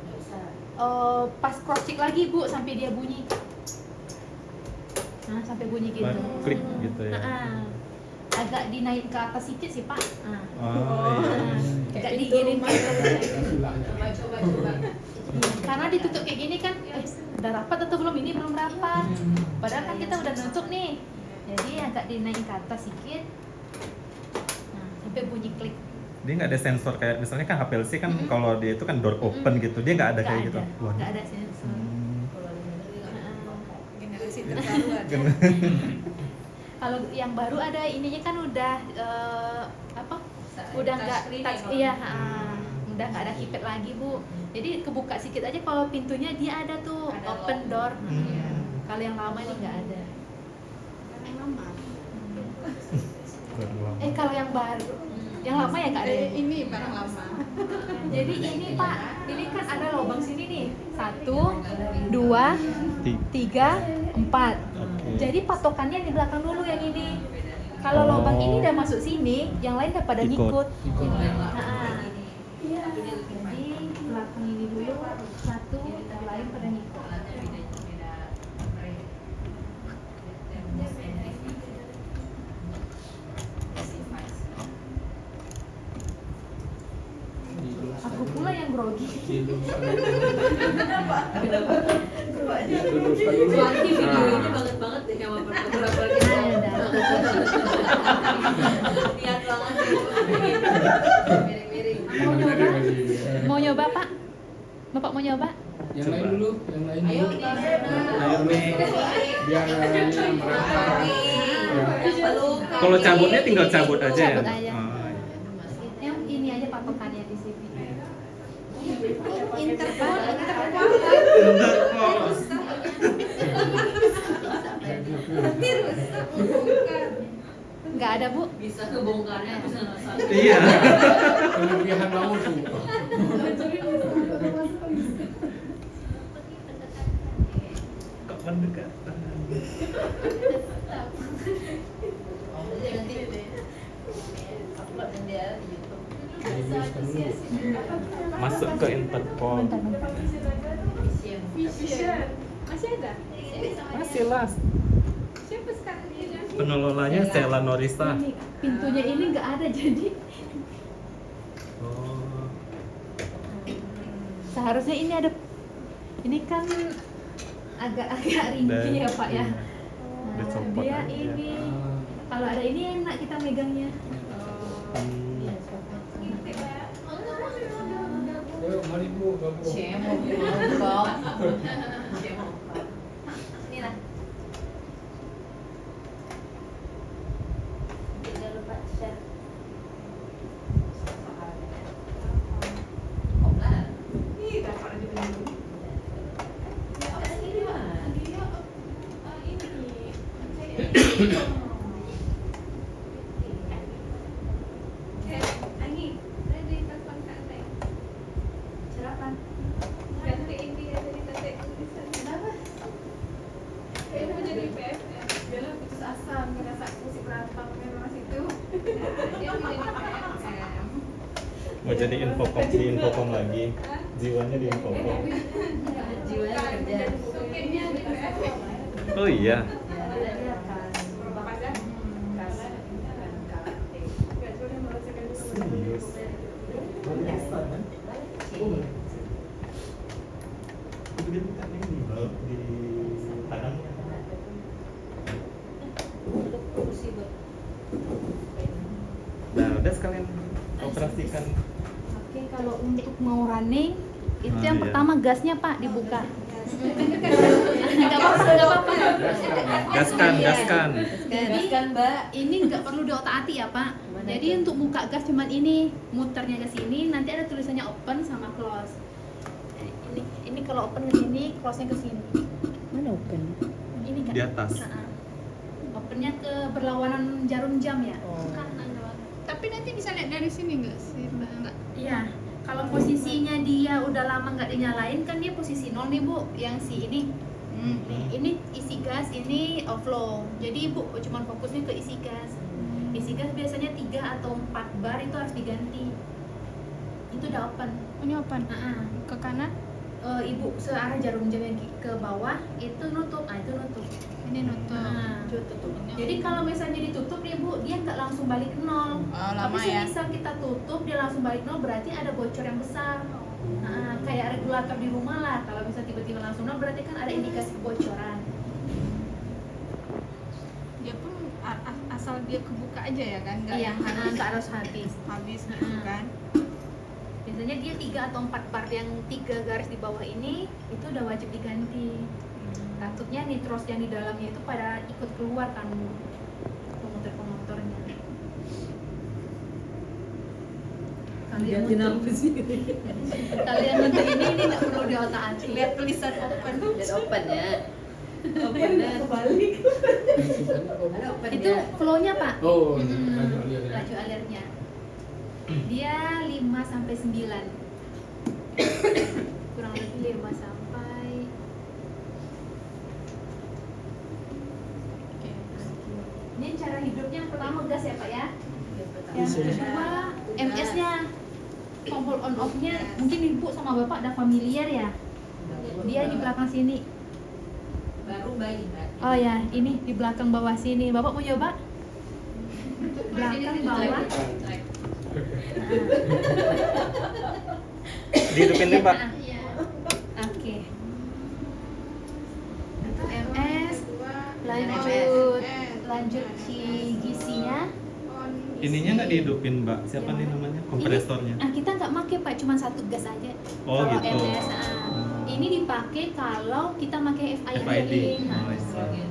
pas cross check lagi bu sampai dia bunyi. Nah sampai bunyi gitu. Klik gitu ya. Agak dinaik ke atas sedikit sih pak. Oh iya. Agak diginin ke Istilahnya. Coba. karena ditutup kayak gini kan, udah rapat atau belum? Ini belum rapat. Padahal kan kita udah nutup nih. Jadi agak dinaik ke atas sedikit. Nah, sampai bunyi klik. Dia nggak ada sensor kayak misalnya kan HPLC kan kalau dia itu kan door open gitu, dia nggak ada kayak gitu. Wah. Nggak ada sensor. Generasi terbaru ada. Kalau yang baru ada ininya kan udah apa? Udah nggak Touchscreen touch, ya, iya, udah nggak ada keypad lagi bu. Jadi kebuka sedikit aja kalau pintunya dia ada tuh Ada open lock. door. Hmm. Kalau yang lama ini nggak ada. Barang lama. Kalau yang baru, yang lama ya nggak ada. Ini barang lama. Jadi ini pak, ini kan ada lubang sini nih, 1, 2, 3, 4. Jadi patokannya di belakang dulu yang ini. Kalau lubang ini udah masuk sini, yang lain udah pada Ikut. ngikut. Ikut. Jadi belakang ini dulu, 1, yang lain pada ngikut. Aku pula yang grogi. Suarti videonya banget deh sama beberapa kita. Lihat banget miring-miring. Mau nyoba? Mau nyoba pak? Bapak mau nyoba? Yang lain dulu, yang lain Ayo dulu. di sana. Ayo nih. Biar merata. Ya. Yang perlu Kalau cabutnya tinggal cabut aja ya. Cabut aja. Oh, iya. Yang ini aja patokannya di sini. Interpol. Nggak ada bu? bisa kebongkarnya bisa nggak Iya. Kelebihan laut tuh. Kok pendekatan? Jadi nanti upload dia di YouTube. Dibiskan dulu. Masuk ke Interpol. Vision. Masih ada? Masih lah. Siapa sekarang dia? Pengelolanya Sela Norisa. Ini pintunya ini nggak ada jadi Oh. seharusnya ini ada. Ini kan agak-agak ringkih ya pak ya. Iya. Nah, Dicopot dia aja. ini kalau ada ini enak kita megangnya. Hmm. Ayo, mari bu, gabung. Cemok, bang. Cemok. Ini lah. Ani, ready telepon Kak Teh. Sarapan. Ganti ini ya dari Kak Teh tulisan. Kenapa? Saya mau jadi PFM. Biarlah putus asa, ngerasa musik rantang memang situ. Dia mau jadi PFM. Mau jadi infocom di infocom lagi, jiwanya di infocom. Jiwanya kerja. Mungkinnya di PFM. Oh iya. Ya, dia akan Bapak kan? Nggak boleh merasakan Serius. Itu dia bukan ini loh di Padang. Nah, udah sekalian operasikan. Oke, kalau untuk mau running itu Ah, yang iya. pertama gasnya Pak dibuka. Nggak apa-apa. Gaskan. Jadi ini nggak perlu diotak-atik ya Pak. Jadi untuk buka gas cuman ini, muternya ke sini, nanti ada tulisannya open sama close. Ini kalau open ke sini, close-nya ke sini. Mana open? Ini kan Di atas. Opennya ke berlawanan jarum jam ya. Tapi nanti bisa lihat dari sini nggak sih? Nggak. Iya. Kalau posisinya dia udah lama nggak dinyalain kan dia posisi 0 nih Bu, yang si ini. Nih, ini isi gas, ini overflow. Jadi Ibu cuma fokusnya ke isi gas. Isi gas biasanya 3 atau 4 bar itu harus diganti. Itu udah open. Ini open. Ke kanan? Ibu searah jarum jam yang ke bawah itu nutup. Itu nutup. Ini nutup. Tutup. Jadi kalau misalnya ditutup nih Bu, dia nggak langsung balik ke 0. Lama Tapi ya? semisal kita tutup dia langsung balik 0 berarti ada bocor yang besar. Kayak regulator di rumah lah. Kalau bisa tiba-tiba langsung 0 berarti kan ada indikasi kebocoran. Dia pun asal dia kebuka aja ya kan? Nggak Iya, yang harus nggak harus habis. habis gitu kan? Biasanya dia 3 atau 4 part yang 3 garis di bawah ini itu udah wajib diganti. Takutnya nitros yang di dalamnya itu pada ikut keluar kan pemotor-pemotornya. Kalian untuk sih? kalian untuk ini nggak perlu diotak-atik. Lihat tulisan open. Lihat open ya. Kebalik. Ada open Itu ya. flow-nya Pak. Oh, Laju alirnya. Dia 5 sampai 9. Kurang lebih 5 sampai. Ini cara hidupnya yang pertama gas ya Pak ya. Yang kedua MS-nya, tombol on off-nya mungkin Ibu sama Bapak ada familiar ya. Dia di belakang sini. Baru bayi berarti. Oh ya, ini di belakang bawah sini. Bapak mau coba? Belakang bawah. Dihidupin deh, Pak. Iya. Oke. Itu MS. Lanjut GC-nya. Ininya nggak dihidupin, Mbak. Siapa nih namanya? Kompresornya. Kita nggak pakai Pak, cuma satu gas aja. Oh, kalau gitu. MS, ini dipakai kalau kita pakai FID. FID. Nah, Oh, I see.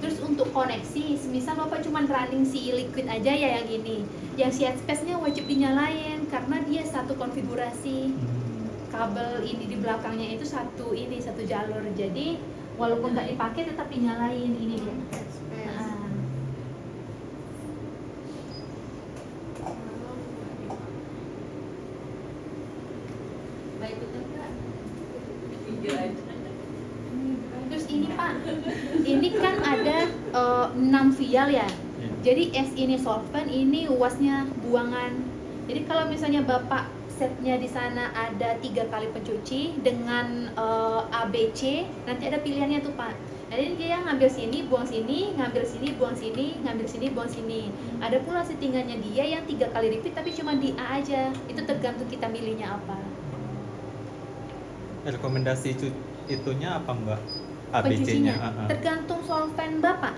Terus untuk koneksi, semisal Bapak cuma running si liquid aja ya yang ini. Yang si space-nya wajib dinyalain karena dia satu konfigurasi. Kabel ini di belakangnya itu satu jalur. Jadi walaupun nggak dipakai tetap dinyalain ini dia. Nah, Baik betul nggak? Tiga aja. terus ini Pak, ini kan ada 6 vial ya. Jadi S ini solvent, ini UAS-nya buangan. Jadi kalau misalnya Bapak setnya di sana ada 3 kali pencuci dengan ABC, nanti ada pilihannya tuh Pak. Jadi dia ngambil sini, buang sini, ngambil sini, buang sini, ngambil sini, buang sini. Ada pula settingannya dia yang 3 kali repeat tapi cuma di A aja. Itu tergantung kita milihnya apa. Rekomendasi itunya apa, Mbak? Pencucinya ABC-nya. tergantung solvent Bapak.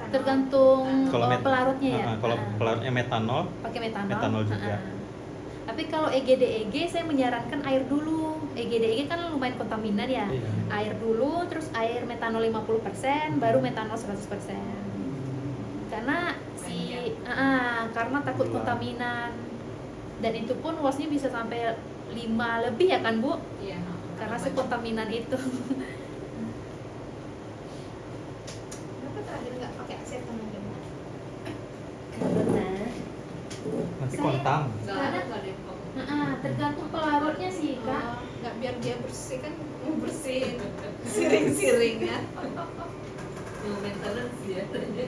Tergantung Kalau pelarutnya ya. Kalau pelarutnya metanol, Pakai metanol. metanol juga. Tapi kalau EGDEG saya menyarankan air dulu. EGDEG kan lumayan kontaminan ya. Iya. Air dulu, terus air metanol 50%, baru metanol 100%. Karena karena takut kontaminan. Dan itu pun wasnya bisa sampai 5 lebih ya kan Bu? Iya. Karena sekontaminan itu. Nanti Saya- kontang. Nggak ada yang vakum. Tergantung pelarutnya sih kak. Nggak biar dia bersih kan, bersihin siring-siring ya. Yang maintenance ya. Oke.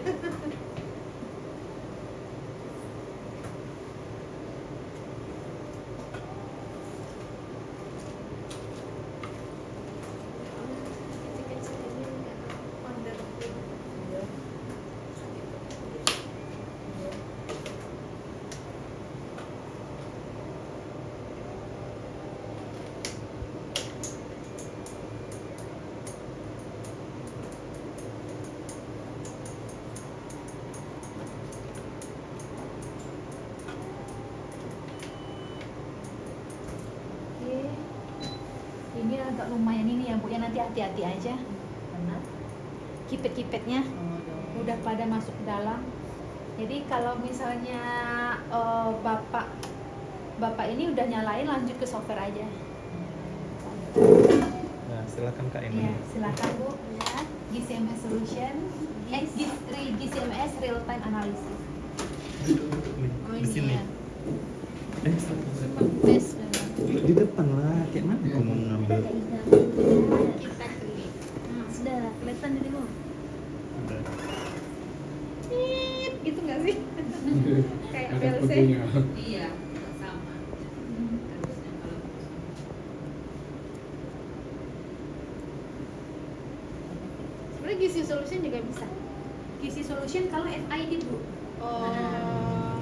Ini agak lumayan ini ya Bu ya, nanti hati-hati aja. Karena Kipet-kipetnya udah pada masuk ke dalam. Jadi kalau misalnya bapak ini udah nyalain, lanjut ke software aja. Nah, silakan Kak ini. Iya, silakan Bu. Ya, GCMS Solution, GCMS Real Time Analysis. Duduk nih, Oh, di ini sini. ya. Satu. Best memang. Di depan lah, kayak mana aku mau ngambil? Kita klik. Sudah kelihatan di dulu. Udah. Gitu nggak sih? Kayak Ada PLC. fotonya. iya sama. Harusnya kalau Sebenarnya gizi solution juga bisa. GC Solution kalau FID Bu. Oh. Nah,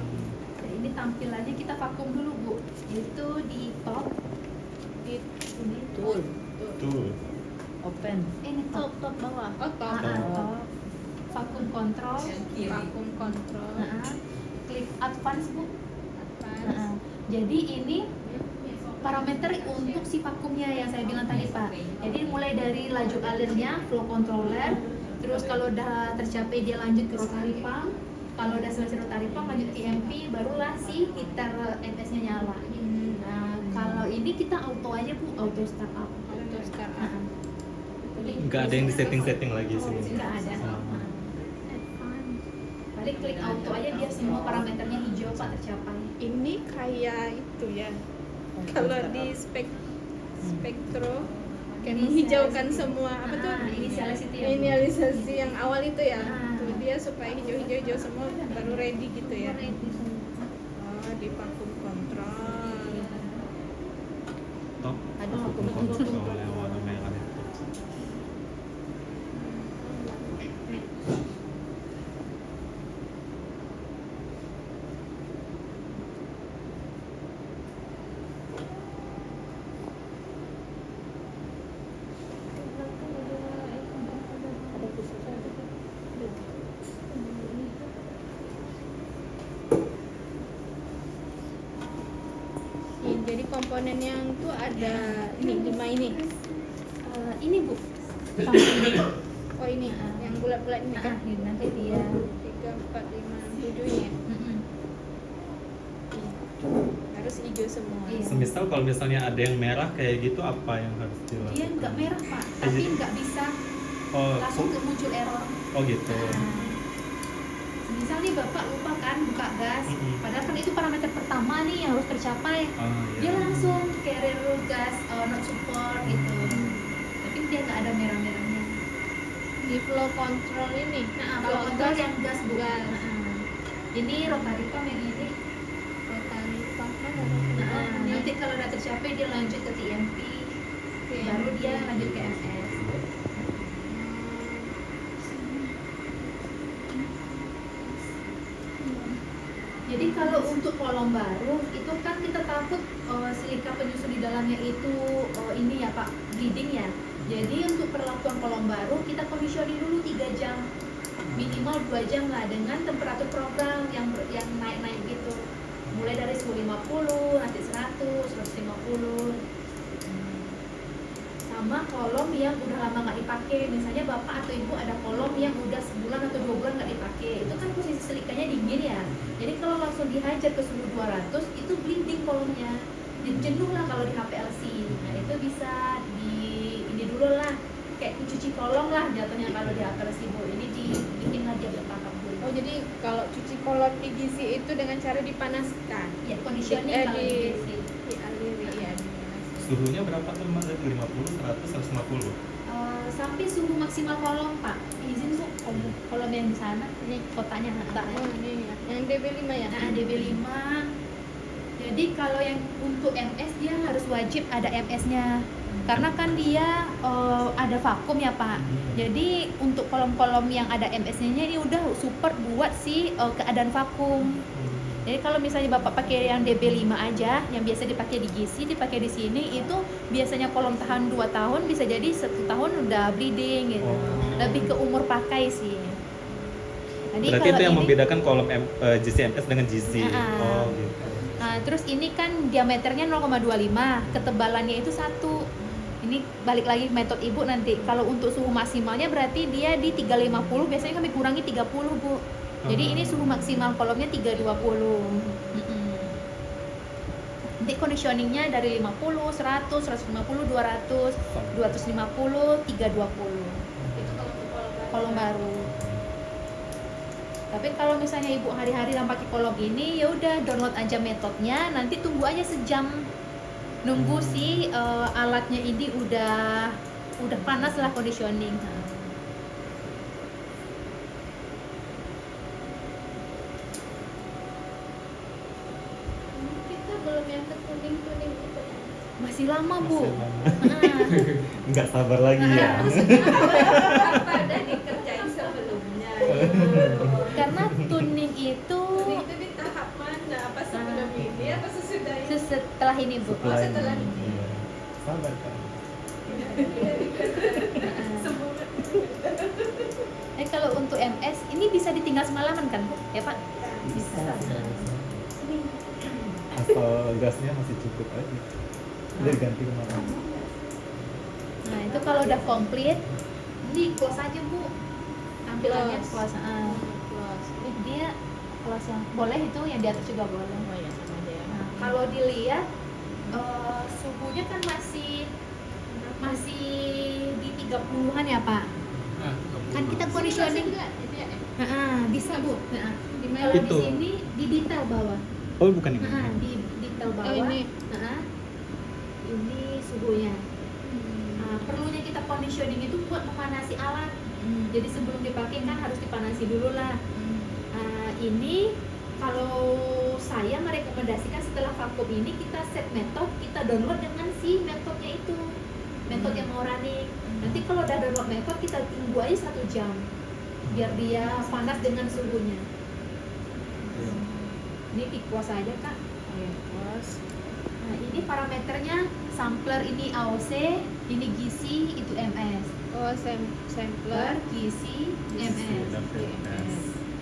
ini tampilannya kita vakum dulu Bu. Itu di top. Di Ini Tool. Tuh. Open. Ini top. Top bawah. oh top. Top. Vakum control. yang kiri. Vacuum control. Klik advance Bu. Advance. Jadi ini parameter untuk si vakumnya yang saya bilang tadi Pak. Jadi mulai dari laju alirnya, flow controller, terus kalau udah tercapai dia lanjut ke rotary pump, kalau udah selesai rotary pump lanjut ke MP, barulah si heater MS-nya nyala. Nah, kalau ini kita auto aja Bu, auto start up. Auto start up. Nah, Nggak ada yang di setting-setting lagi sih. Nggak ada. Oh. Balik klik auto aja biar semua parameternya hijau Pak tercapai. Ini kayak itu ya. Kalau di spektro kayak menghijaukan semua apa tuh? Inisialis itu ya Bu. Inisialisasi yang awal itu ya. Ah. Tuh dia supaya hijau-hijau semua baru ready gitu ya. Ready semua. Oh, di vacuum control. Top. Ada Vacuum vacuum control yang warna merah itu. Ada pusat. Jadi komponen yang tuh ada ini 5 ini. Ini Bu. Sama ini. Oh ini yang bulat-bulat ini kan. Ini nanti dia. 3, 4, 5, 7 ini ya. Mm-mm. Harus hijau semua. Iya. Semisal kalau misalnya ada yang merah kayak gitu, apa yang harus dilakukan? Dia nggak merah Pak, tapi nggak bisa Oh, langsung muncul error. oh gitu. Misal nih Bapak lupa kan buka gas, Mm-mm. padahal kan itu parameter pertama nih yang harus tercapai. Oh, Dia iya. langsung carrier gas not support gitu. Tapi dia nggak ada merah-merahnya. Di flow control ini. Nah, kalau kalau control gas yang gas Bu. gas. Ini rotary pump yang ini. Rotary pump mana? Nah, nanti kalau udah tercapai dia lanjut ke TMP, baru dia lanjut ke MS. Jadi kalau untuk kolom baru itu kan kita takut silika penyusun di dalamnya itu ini ya Pak, bleeding ya. Jadi untuk perlakuan kolom baru kita commissioning dulu 3 jam, minimal 2 jam lah dengan temperatur program yang naik-naik gitu. Mulai dari 150, nanti 100, 150. Sama kolom yang udah lama nggak dipakai, misalnya bapak atau ibu ada kolom yang udah sebulan atau 2 bulan nggak dipakai, itu kan posisi silikanya dingin ya. Jadi kalau langsung dihajar ke suhu 200 itu bleeding kolomnya, jadi jenuh lah kalau di HPLC. Nah itu bisa ini dulu lah, kayak cuci kolom lah jatuhnya kalau di HPLC Bu. Ini dibikin aja bertahap dulu. Oh jadi kalau cuci kolon di gizi itu dengan cara dipanaskan. Ya, conditioning Eh, kalau di- di gizi. Dialiri ya. dipanaskan. Suhunya berapa tuh Mbak? Dari 50, 100, 150? Sampai suhu maksimal kolom Pak. Izin Bu, kolom yang di sana, ini kotaknya Oh ini ya. Yang DB5 ya. Nah, DB5. Jadi kalau yang untuk MS dia harus wajib ada MS-nya. Karena kan dia ada vakum ya Pak. Jadi untuk kolom-kolom yang ada MS-nya ini udah support buat si keadaan vakum. Jadi kalau misalnya Bapak pakai yang DB5 aja, yang biasa dipakai di gizi, dipakai di sini, itu biasanya kolom tahan 2 tahun, bisa jadi 1 tahun udah bleeding gitu. Oh. Lebih ke umur pakai sih. Jadi Berarti kalau itu yang ini- membedakan kolom GCMS dengan GC. Ah. Oh gitu. Nah, terus ini kan diameternya 0,25, ketebalannya itu 1. Ini balik lagi metode Ibu nanti. Kalau untuk suhu maksimalnya berarti dia di 350, biasanya kami kurangi 30, Bu. Jadi ini suhu maksimal kolomnya 320. Nanti conditioningnya dari 50, 100, 150, 200, 250, 320. Itu kalau untuk Kolom baru. Tapi kalau misalnya Ibu hari-hari yang pakai kolom ini, ya udah download aja metodenya, nanti tunggu aja sejam. Nunggu si alatnya ini udah panas lah conditioning. Nah. Kita belum yang ke tuning-tuning itu ya. Masih lama, Bu. Masih lama. Nah. Nggak sabar lagi ya. apa ada dikerjain sebelumnya. Karena tuning itu Itu di tahap mana? Apa sebelum ini? Apa sesudah ini? setelah ini, Bu. Setelah ini. Iya. Sabar kan. Kalau untuk MS ini bisa ditinggal semalaman kan, Bu? Ya, Pak? Bisa. Asal gasnya masih cukup aja. Udah ganti kemarin. Nah, itu kalau udah komplit, ini close aja, Bu. Tampilannya Close. close. Ini dia close yang boleh itu, yang di atas juga boleh. Oh ya sama aja ya. Nah, kalau dilihat suhunya kan masih di 30-an ya, Pak. Nah, Kan kita conditioning. Itu ya. Bisa, Bu. Nah, Di kalau mana? di Itu. sini di detail bawah. Oh bukan ini. Di detail bawah. Oh, ini. Ini suhunya. Nah, perlunya kita conditioning itu buat memanasi alat. Jadi sebelum dipakai kan harus dipanasi dulu lah. Ini kalau saya merekomendasikan setelah vakum ini kita set metode, kita download dengan si metodenya itu, metode yang mau running. Nanti kalau udah download metode kita tunggu aja 1 jam biar dia panas dengan suhunya. Ini di kuas aja Kak. Nah, ini parameternya sampler ini AOC, ini gizi, itu MS. Oh sampler. Gizi, MS.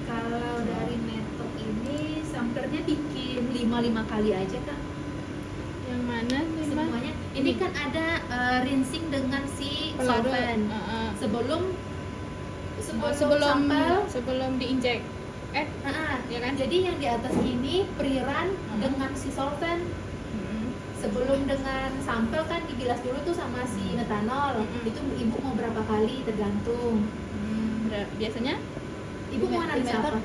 Kalau dari metode ini samplernya bikin 5 kali aja Kak. Yang mana? Semuanya. Ini kan ada rinsing dengan si Pelarut. solvent. Sebelum sebelum sampel. sebelum diinjek. Ya kan? Jadi yang di atas ini pre-run dengan si solvent. Sebelum dengan sampel kan dibilas dulu tuh sama si metanol. Itu Ibu mau berapa kali tergantung. Biasanya Ibu mau analisa apa?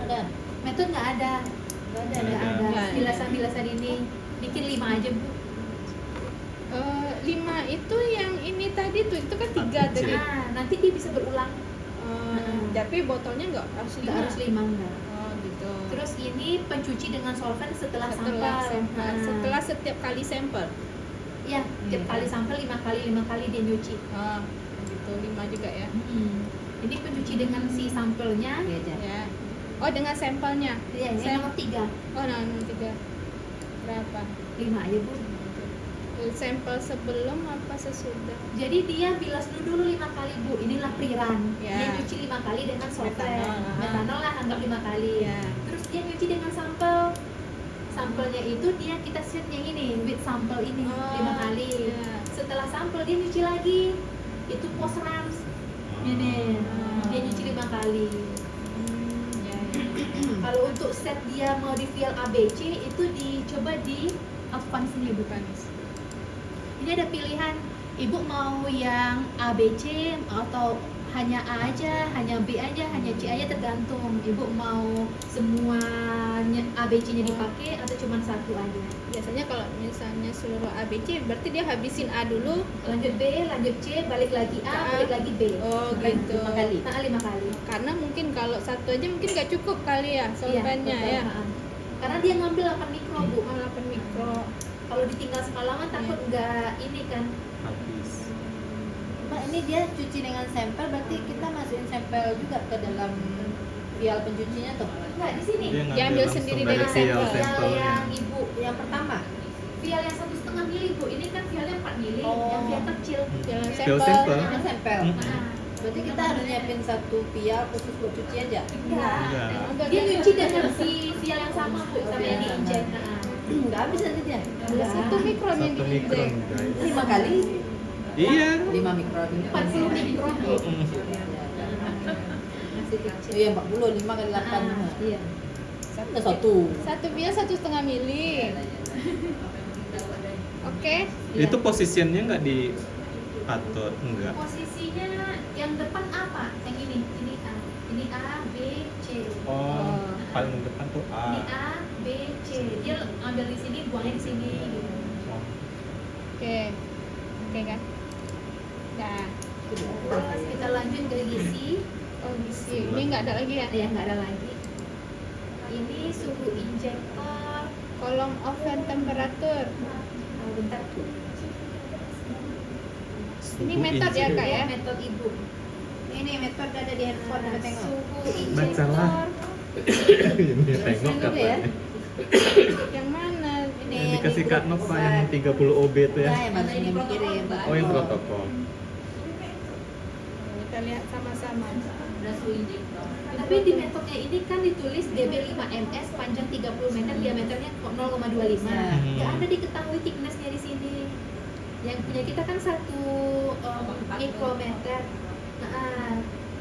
Metode nggak ada. Nggak ada. Nggak ada. Bilasan-bilasan ini bikin 5 aja Bu. 5 itu yang ini tadi tuh itu kan 3 tadi. Nah, nanti dia bisa berulang. Tapi botolnya nggak harus Nggak harus 5 enggak. Oh gitu. Terus ini pencuci dengan solvent setelah setelah sampel. sampel, Nah, setelah setiap kali sampel. ya, tiap kali sampel 5 kali dia nyuci. Oh, gitu 5 juga ya. Ini pencuci dengan si sampelnya. Ya. Oh, dengan sampelnya. Ya, ini nomor 3. Oh, nomor 3. Berapa? 5 aja Bu. Sampel sebelum apa sesudah? Jadi dia bilas dulu 5 kali Bu. Inilah pre-run. Ya. Dia nyuci 5 kali dengan solvent. Metanol. Metanol lah anggap 5 kali. Ya. Terus dia nyuci dengan sampel. Sampelnya itu kita set yang ini, with sampel ini 5 kali. Ya. Setelah sampel dia nyuci lagi. Itu post run. Ini dia nyuci 5 kali. Ya. Kalau untuk set dia mau di file ABC itu dicoba di advance ini bukan. Ini ada pilihan Ibu mau yang ABC atau hanya A aja, hanya B aja, hanya C aja, tergantung ibu mau semuanya A B C nya dipakai atau cuma satu aja. Biasanya kalau misalnya seluruh ABC berarti dia habisin A dulu. Lanjut B, lanjut C, balik lagi A, A. balik lagi B. Oh gitu. 5 kali. Nah, 5 kali. Karena mungkin kalau satu aja mungkin nggak cukup kali ya solvennya Iya, ya. betul. Karena dia ngambil 8 mikro bu. Oh, 8 mikro. Kalau ditinggal semalaman takut nggak ini kan. habis. Mbak, ini dia cuci dengan sampel, berarti kita masukin sampel juga ke dalam vial pencucinya tuh. Enggak di sini. Dia Dia ambil ngambil sendiri langsung dari dari vial sampel. Vial sampelnya. yang ibu, Yang pertama. vial yang 1,5 mili bu. Ini kan vialnya 4 mili, Oh. yang vial kecil. Jalan Vial sampel. sampel. Dengan sampel. Nah, Berarti kita harus nyiapin satu vial khusus buat cuci aja. enggak. Enggak. Dia nyuci dengan si vial yang sama bu, sama yang diinjek. Nah, Enggak habis nanti dia. enggak. 1 mikron yang 1 mikron diinjek. guys. 5 kali. Iya. 5 mikron. 40 mikron bu. Mm-mm. Masih kecil. Iya, 40, 5 kali 8. Iya. Udah satu. Satu vial 1,5 mili. Oke. Itu posisinya nggak diatur, enggak. Posisinya yang depan apa? Yang ini A. Ini A, B, C. Oh, paling depan tuh Ini A. A, B, C. Dia ambil di sini, buangnya di sini gitu. Oh, Oke. Oke kan? Nah, Terus kita lanjut ke gizi. oh gizi. Ini nggak ada lagi ya? Ya nggak ada lagi. Ini suhu injektor. Kolom oven temperatur. Oh, bentar. Ini suhu metode ya, injek. Kak, ya? Metode ibu. Ini metode ada di handphone, kita tengok. Suhu Bacalah. injektor. Ini tengok dulu ya. katanya. Yang mana? Yang dikasih Kak Nova yang 30 OB tuh ya. Ya, yang harus ini dikirim. Oh, yang protokol. Kita lihat sama-sama. Udah suhu injektor. Tapi di metodenya ini kan ditulis DB5MS panjang 30 meter, diameternya 0,25. Nggak ada diketahui thickness-nya di sini. Yang punya kita kan 1 mikrometer. Nah,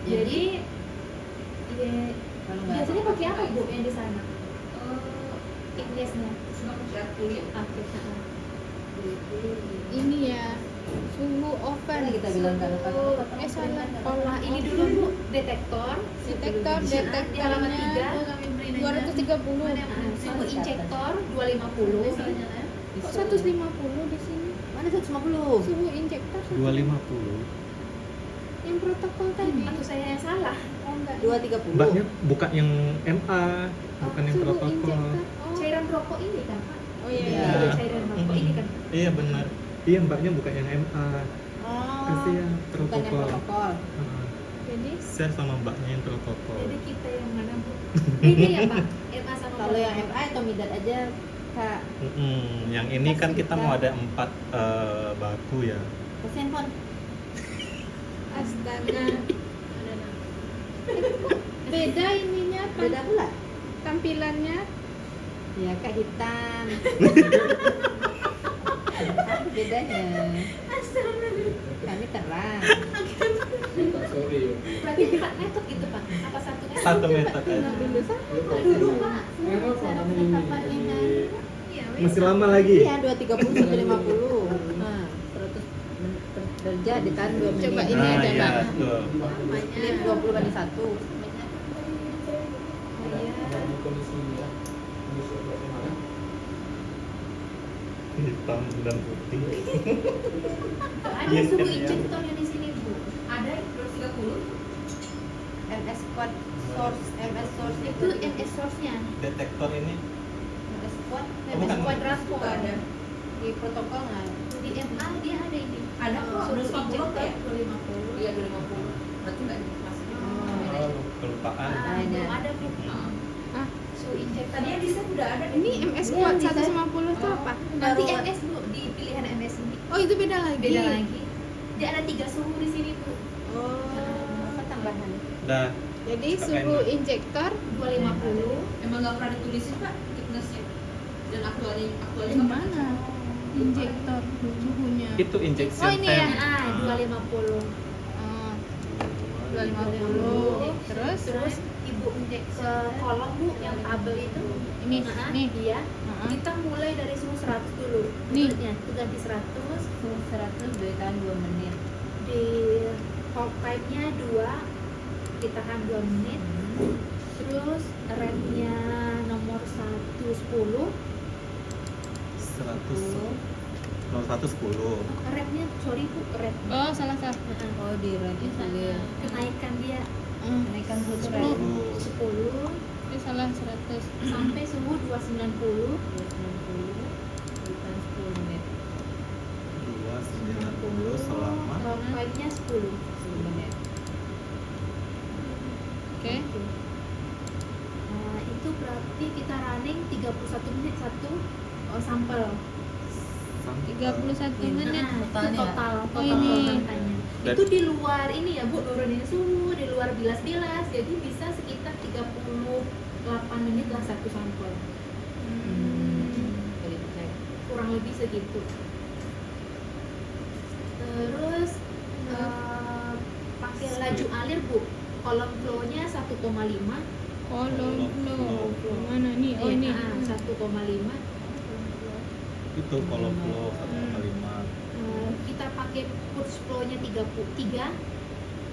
jadi ya, Kalau nggak biasanya pakai apa bu yang di sana? Thickness-nya. Kulit. Oke. Ini ya. Suhu oven. Kan kita bilang kan kalau salah. Nah, Kolom ini dulu bu detektor. detektor Di halaman 3. 230. Nah, suhu injektor 250. Kok 150 di sini? Mana 150? Suhu injektor 250. yang protokol tadi. Atau saya yang salah? Oh enggak. 230. Mbaknya bukan yang MA, bukan yang Suhu protokol. injektor. Oh. Cairan rokok ini kan Pak? Oh iya. Iya. Ada cairan rokok ini kan? Iya benar. Iya, mbaknya bukan yang MA. Oh. Kasih yang Bukan yang protokol. protokol. Heeh. Jadi Share sama mbaknya yang protokol. Jadi kita yang mana bu? Beda ya Pak? MA sama Kalau yang protokol. MA atau Midat aja, Kak. Yang ini kan kita mau ada 4 baku ya. Kasih handphone. astaga. Beda ininya Beda pula. tampilannya. Ya, Kak, hitam. Apa bedanya? Kami terang. Sorry. Berarti 4 metode gitu Pak? Apa 1 metode? Satu meter Nah, aja. dulu sah. Aduh lupa. Emang Cara ini. penetapannya kan? Iya, wes. Masih lama lagi. Iya, 230 150. Nah, 100 derajat ditahan 2 menit. Coba ini Nah, aja, iya, Mbak. tuh. Ini 20 banding 1. Hitam dan putih. Ada Yes, suhu yes, ya. injektor yang di sini bu. Ada 230. MS Quad Source, MS Source itu MS source-nya. Detektor ini MS Quad, MS bukan. quadrapor. Nggak ada. di protokol nggak? Di MA dia ada ini. Ada kok, Suhu 250 injektor ya? 250. Iya 250. Berarti nggak dimasukin. kelupaan. Ah, Ada. belum ada bu. Ah, Suhu injektor. Tadinya di set udah ada. ini MS Ini Quad yang bisa. 150 itu apa? Nanti Baru- MS bu di pilihan MS ini. Oh, itu beda lagi. Beda lagi. Dia ada 3 suhu di sini bu. Oh. Apa tambahan? Dah. Jadi Kakak suhu ini. injektor 250. Emang nggak pernah ditulisin pak thicknessnya dan aktualnya di mana? Injektor suhunya. Itu injection Oh, ini ya? pen. Ah, 250. Oh, 250. Terus Terus ibu injek ke kolom bu yang tabel itu. ini Nah, nih. dia. Heeh. Kita mulai dari suhu 100 dulu. Nih. Betulnya, itu ganti 100 Suhu 100 ditahan 2 menit. di hold time-nya 2, ditahan 2 menit. Terus rate-nya nomor 1 10. 100 nomor 110. Rate-nya sorry Bu, rate. Oh, salah. Oh di radio salir. Kenaikan dia Kenaikan food 10. rate 10 Ini salah 100. sampai suhu 290. 290 bukan 10 menit 290 selama Hold time-nya 10. 10 menit. Oke. Nah, itu berarti kita running 31 menit satu sampel. 31 menit. Nah, itu totalnya. total Oh, ini. katanya. Dan- Itu di luar ini ya Bu, nurunin suhu, di luar bilas-bilas. Jadi bisa sekitar 38 menit lah satu sampel. Boleh dicek. Kurang lebih segitu. Terus pakai laju alir Bu. Column flow-nya 1,5. Kolom flow. Mana nih? Oh, ini. 1,5. itu kolom flow 1,5. Kita pakai push flow-nya 33.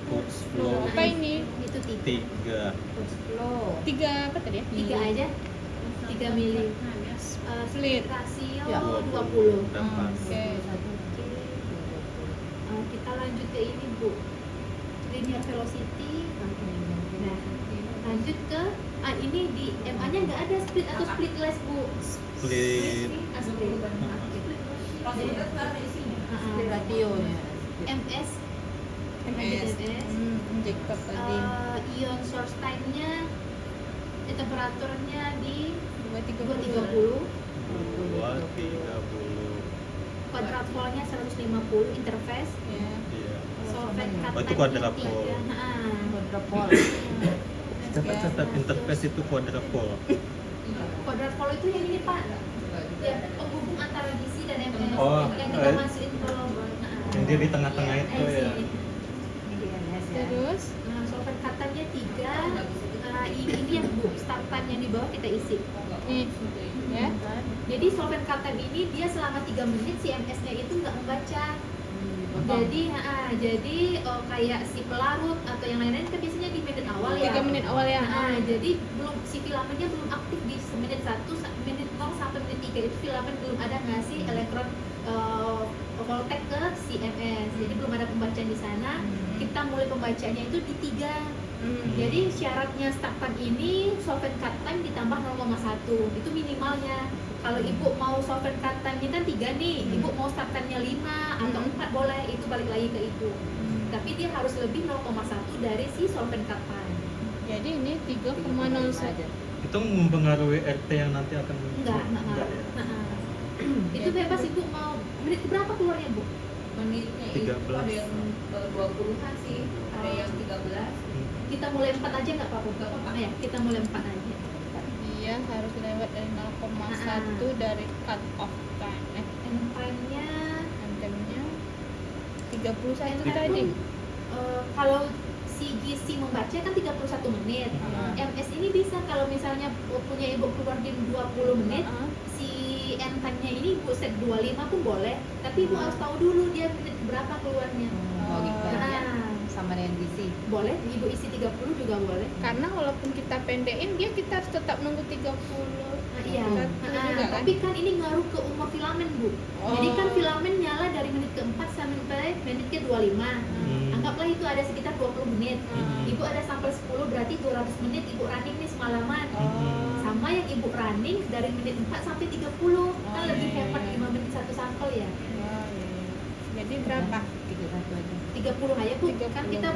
Push flow Apa ini? Itu 3. 3. Push flow 3 apa tadi ya? 3 aja. 3 mili. Split. Rasio Ya. 20. Dan pas. Oke. Kita lanjut ke ini Bu, linear velocity. Nah, lanjut ke ini di MA nya nggak ada split atau splitless Bu. Split. Split. Fasilitas nggak ada isinya. radionya. MS MS. MS. Jacob tadi. Ion source time-nya temperaturnya di 230. 230. Quadrat volt-nya 150 interface. Ya. Iya. Solvent cut Oh, itu time-nya quadrupole. 3. Quadrupole. Catat interface itu quadrupole. Quadrat volt itu yang ini Pak, ya penghubung antara DC dan MS Oh, yang kita masukin ke Yang dia di tengah-tengah itu ya. Terus solvent cut-nya 3. Ini yang Bu, start time yang di bawah kita isi. nih ya. Jadi solvent cut-time ini dia selama 3 menit si MS-nya itu nggak membaca. Jadi kayak si pelarut atau yang lain-lain kan biasanya di menit awal ya. 3 menit awal ya. Jadi belum si filamennya belum aktif di menit 1, menit 0 sampai menit 3 itu filamen belum ada ngasih elektron voltage ke si MS. Jadi belum ada pembacaan di sana. Kita mulai pembacaannya itu di 3. Jadi syaratnya start time ini solvent cut time ditambah 0,1 itu minimalnya. Kalau ibu mau solvent cut time-nya kan 3 nih, ibu mau start time-nya 5 atau 4 boleh, itu balik lagi ke ibu. Tapi dia harus lebih 0,1 dari si solvent cut time. Jadi ini 3,01. Itu mempengaruhi RT yang nanti akan Enggak ya? Itu bebas ibu mau menit berapa keluarnya Bu? Menitnya itu 13. ada yang 20-an sih, ada yang 13. Kita mulai 4 aja nggak apa-apa? Nggak apa-apa ya, kita mulai 4 aja. Dia harus lewat dari 0,1 dari cut off time. End time-nya Antemnya 31 end time tadi. tuh, kalau si GC membaca kan 31 menit. MS ini bisa kalau misalnya punya ibu keluar di 20 menit, si end time-nya ini ibu set 25 pun boleh. Tapi ibu harus tahu dulu dia menit berapa keluarnya. Oh gitu ya. Nah, Sama dengan DC. boleh ibu isi 30 juga boleh. Karena walaupun kita pendekin dia kita harus tetap nunggu 30. Iya. Satu juga kan? Tapi kan ini ngaruh ke umur filamen Bu. Jadi kan Oh. filamen nyala dari menit ke-4 sampai menit ke-25. Anggaplah itu ada sekitar 20 menit. Ibu ada sampel 10 berarti 200 menit ibu running nih semalaman. Sama yang ibu running dari menit 4 sampai 30. Kan lebih hemat 5 menit satu sampel ya. Jadi berapa? 31 aja. 30 aja Bu. 30. Kan kita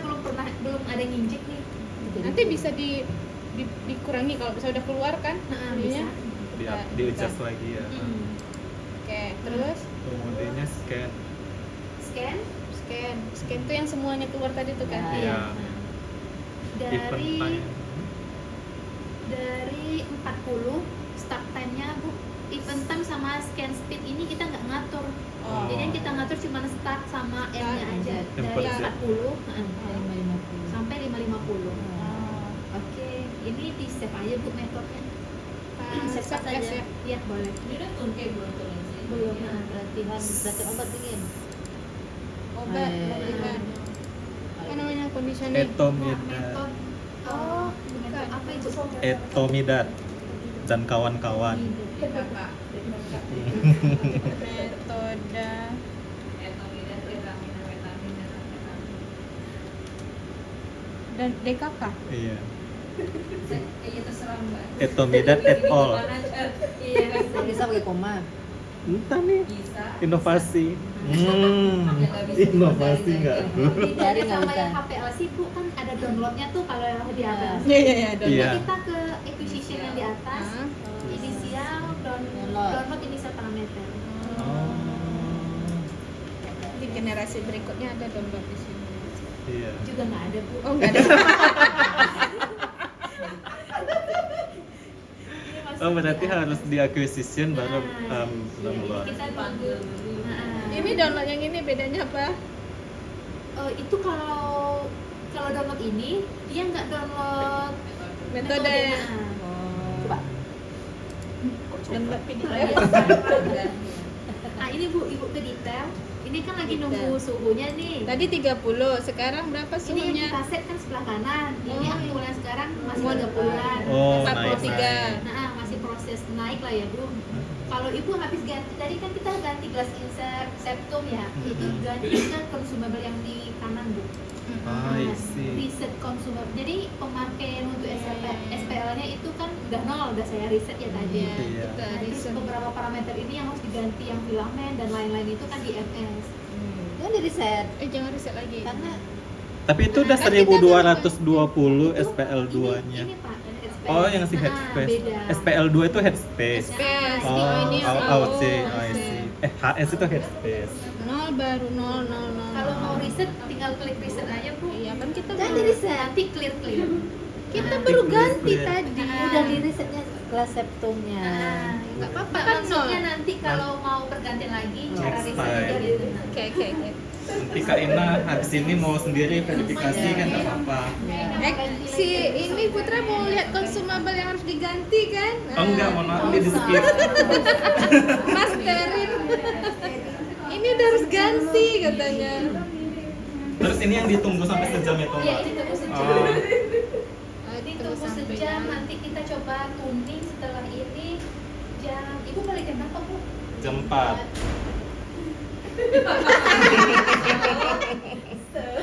belum ada nginjek nih. Nanti bisa dikurangi kalau bisa udah keluar kan? Bisa. Di adjust lagi ya. Oke, terus Kemudiannya scan. scan tuh yang semuanya keluar tadi tuh kan? Iya. Event time. Dari 40 start time-nya Bu, event time sama scan speed ini kita nggak ngatur. Oh. Jadi yang kita ngatur cuma start sama end-nya aja. Dari Tempat 40 550. sampai 550. Oh. Oke, ini di save aja Bu metodenya. Save Save aja. as ya? Iya, boleh. Ini udah turun kayak belum turun sih. Belum. Latihan obat dingin. Obat, Iya. latihan. Mana conditioning. Etomidat, Metode metode apa itu? Etomidat dan kawan-kawan. Kakak. Metoda Etomidat, ketamina, ketamina, dan DKK. Iya. iya terserah mbak. Etomidat et al. Iya kan Bisa pakai koma. Entah nih, bisa. inovasi. Inovasi nggak tuh? Bedanya Dari nggak sama bisa. yang HPLC Bu kan ada downloadnya tuh kalau yang di atas. Iya iya iya. Iya. Kita ke acquisition yang di atas, inisial, Download. download inisial parameter. Oh, Di generasi berikutnya ada download di sini. iya. Juga nggak ada Bu. Oh nggak ada. Ini masih Oh, berarti di atas. harus di acquisition baru Nah, download. Kita tunggu. Nah, Ini download yang ini bedanya apa? itu kalau download ini dia nggak download Metode. nah. Coba. Download Kalau PDF. dia sekarang, nah ini Bu, Ibu ke detail. Ini kan lagi nunggu suhunya nih. Tadi 30, sekarang berapa Ini yang suhunya? kita set kan sebelah kanan. Ini Oh. aktualnya sekarang masih Oh. 30-an. Oh, 43. Nah, masih proses naik lah ya Bu. Kalau Ibu habis ganti, tadi kan kita ganti glass insert septum ya. Itu ganti ke consumable yang di kanan Bu. Ah, I see. Reset consumable. Jadi pemakaian untuk Iya, iya, iya. SPL-nya itu kan udah nol, udah saya reset ya tadi. Iya, Iya. kita Nah, terus reset. beberapa parameter ini yang harus diganti, yang filamen dan lain-lain itu kan di MS. Jangan di reset Jangan reset lagi. karena Tapi itu udah Kan 1220 SPL2-nya. Ini Pak, SPL. Oh, yang si Nah, headspace. beda. SPL2 itu headspace. Space. Oh, ini out sih. Oh, I see. HS itu headspace. 0 baru 0 0 0. Kalau mau reset tinggal klik reset aja Bu. Iya kan kita jangan baru di reset. Nanti clear. kita baru ganti Clear. tadi. Udah di resetnya kelas septumnya. Nah, Nggak apa-apa Nah, kan maksudnya nol. nanti kalau mau pergantian lagi cara Next reset time. aja gitu. Oke oke oke. Nanti Kak Ina habis ini mau sendiri verifikasi kan nggak apa-apa. Si ini Putra mau lihat consumable yang harus diganti kan? Oh enggak, mohon maaf ini di skip. Masterin. Ini udah harus ganti katanya. Terus ini yang ditunggu sampai sejam itu Iya, Mbak? ini tunggu sejam. Oh, Ini tunggu sejam, nanti kita coba tuning setelah ini jam. Ibu balik jam berapa Bu? jam 4.